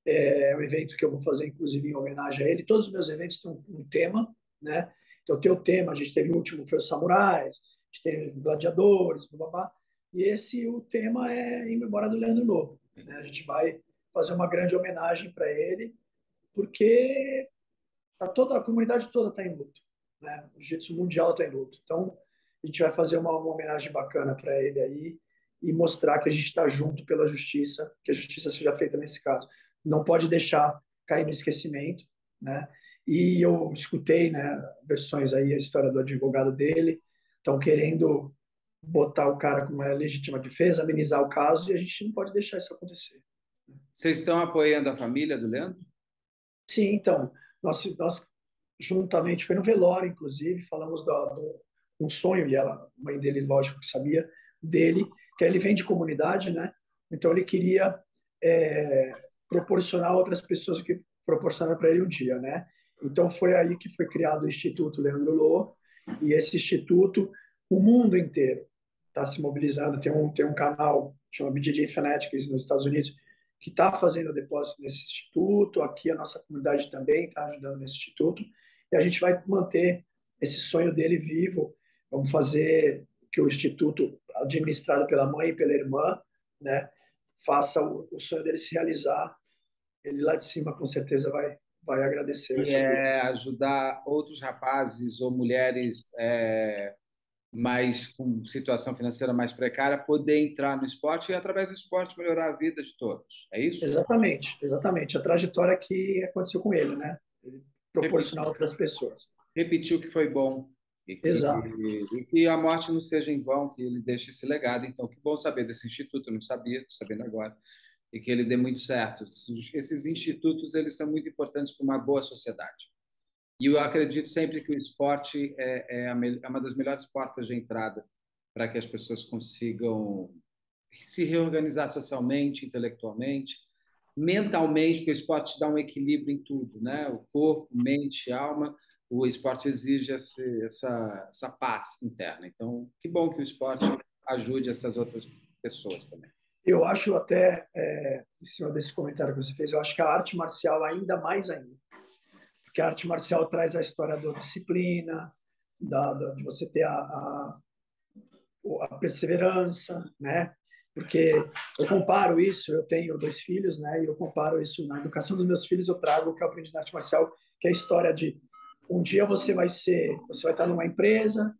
É um evento que eu vou fazer, inclusive, em homenagem a ele. Todos os meus eventos têm um tema, né? Então, tem o tema, a gente teve o último, foi os samurais, a gente teve gladiadores, blá, blá, blá. E o tema é em memória do Leandro Lobo, né? A gente vai fazer uma grande homenagem para ele, porque a comunidade toda está em luto, né? O jiu-jitsu mundial está em luto. Então, a gente vai fazer uma homenagem bacana para ele aí e mostrar que a gente está junto pela justiça, que a justiça seja feita nesse caso. Não pode deixar cair no esquecimento, né? E eu escutei, né, versões aí, a história do advogado dele, estão querendo botar o cara com uma legítima defesa, amenizar o caso, e a gente não pode deixar isso acontecer. Vocês estão apoiando a família do Leandro? Sim, então, nós juntamente, foi no velório, inclusive, falamos do um sonho, e ela, a mãe dele, lógico que sabia, dele, que ele vem de comunidade, né? Então ele queria proporcionar a outras pessoas que proporcionaram para ele um dia, né? Então foi aí que foi criado o Instituto Leandro Lô, e esse instituto, o mundo inteiro está se mobilizando. Tem um canal, chama BJJ Fanatics, nos Estados Unidos, que está fazendo depósito nesse instituto. Aqui a nossa comunidade também está ajudando nesse instituto. E a gente vai manter esse sonho dele vivo. Vamos fazer que o instituto, administrado pela mãe e pela irmã, né, faça o sonho dele se realizar. Ele lá de cima, com certeza, vai agradecer. Vai E ajudar outros rapazes ou mulheres mais com situação financeira mais precária poder entrar no esporte e, através do esporte, melhorar a vida de todos. É isso? Exatamente, exatamente. A trajetória que aconteceu com ele, né? Ele proporcionar a outras pessoas. Repetiu que foi bom Exato. e que a morte não seja em vão, que ele deixe esse legado. Então, que bom saber desse instituto, eu não sabia, estou sabendo agora, e que ele dê muito certo. Esses institutos, eles são muito importantes para uma boa sociedade. E eu acredito sempre que o esporte é uma das melhores portas de entrada para que as pessoas consigam se reorganizar socialmente, intelectualmente, mentalmente, porque o esporte te dá um equilíbrio em tudo, né? O corpo, mente, alma. O esporte exige essa paz interna. Então, que bom que o esporte ajude essas outras pessoas também. Eu acho até, em cima desse comentário que você fez, eu acho que a arte marcial ainda mais ainda. Porque a arte marcial traz a história da disciplina, de você ter a perseverança, né? Porque eu comparo isso, eu tenho 2 filhos, né? E eu comparo isso na educação dos meus filhos, eu trago o que eu aprendi na arte marcial, que é a história de um dia você vai estar numa empresa,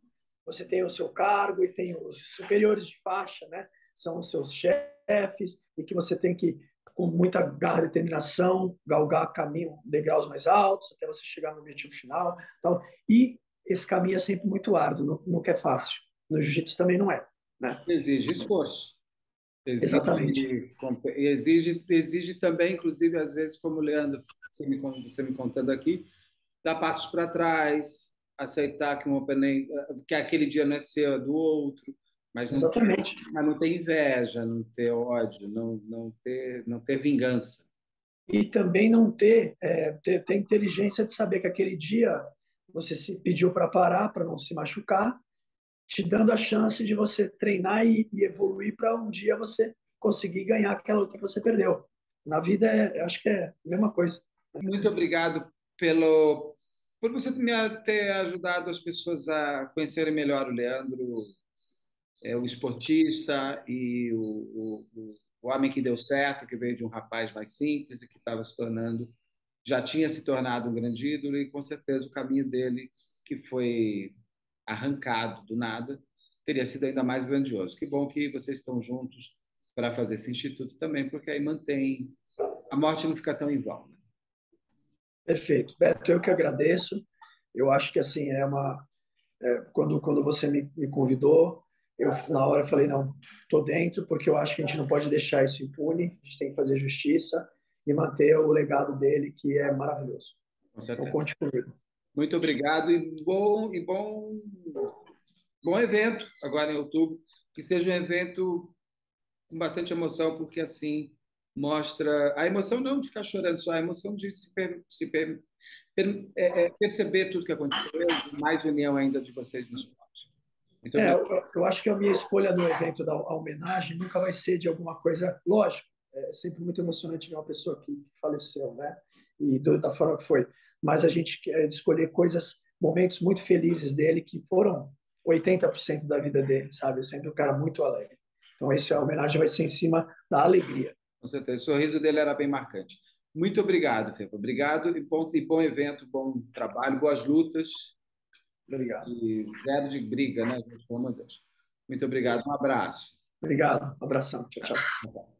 você tem o seu cargo e tem os superiores de faixa, né? São os seus chefes, e que você tem que, com muita garra e determinação, galgar caminho, degraus mais altos, até você chegar no objetivo final. Então, e esse caminho é sempre muito árduo, nunca é fácil. No jiu-jitsu também não é, né? Exige esforço. Exatamente. Exige também, inclusive, às vezes, como o Leandro, você me contando aqui, dar passos para trás, aceitar que aquele dia não é seu, é do outro, mas Exatamente. não ter inveja, não ter ódio, não ter vingança. E também não ter inteligência de saber que aquele dia você se pediu para parar, para não se machucar, te dando a chance de você treinar e evoluir para um dia você conseguir ganhar aquela luta que você perdeu. Na vida, acho que é a mesma coisa. Muito obrigado por você ter ajudado as pessoas a conhecerem melhor o Leandro, o esportista e o homem que deu certo, que veio de um rapaz mais simples e que já tinha se tornado um grande ídolo, e com certeza o caminho dele, que foi arrancado do nada, teria sido ainda mais grandioso. Que bom que vocês estão juntos para fazer esse instituto também, porque aí mantém, a morte não fica tão em vão, né? Perfeito. Beto, eu que agradeço. Eu acho que assim quando você me convidou, eu na hora falei não, estou dentro, porque eu acho que a gente não pode deixar isso impune. A gente tem que fazer justiça e manter o legado dele, que é maravilhoso. Com certeza. Então conte comigo. Muito obrigado e bom evento agora em outubro, que seja um evento com bastante emoção, porque assim mostra a emoção não de ficar chorando só, a emoção de perceber tudo que aconteceu, de mais união ainda de vocês no esporte. Muito obrigado. Eu acho que a minha escolha no evento da homenagem nunca vai ser de alguma coisa, lógico, é sempre muito emocionante ver uma pessoa que faleceu, né? E da forma que foi. Mas a gente quer escolher coisas, momentos muito felizes dele, que foram 80% da vida dele, sabe? Sempre um cara muito alegre. Então, a homenagem vai ser em cima da alegria. Com certeza. O sorriso dele era bem marcante. Muito obrigado, Fepa. Obrigado e bom evento, bom trabalho, boas lutas. Obrigado. E zero de briga, né, gente? Pelo amor de Deus. Muito obrigado. Um abraço. Obrigado. Um abração. Tchau, tchau.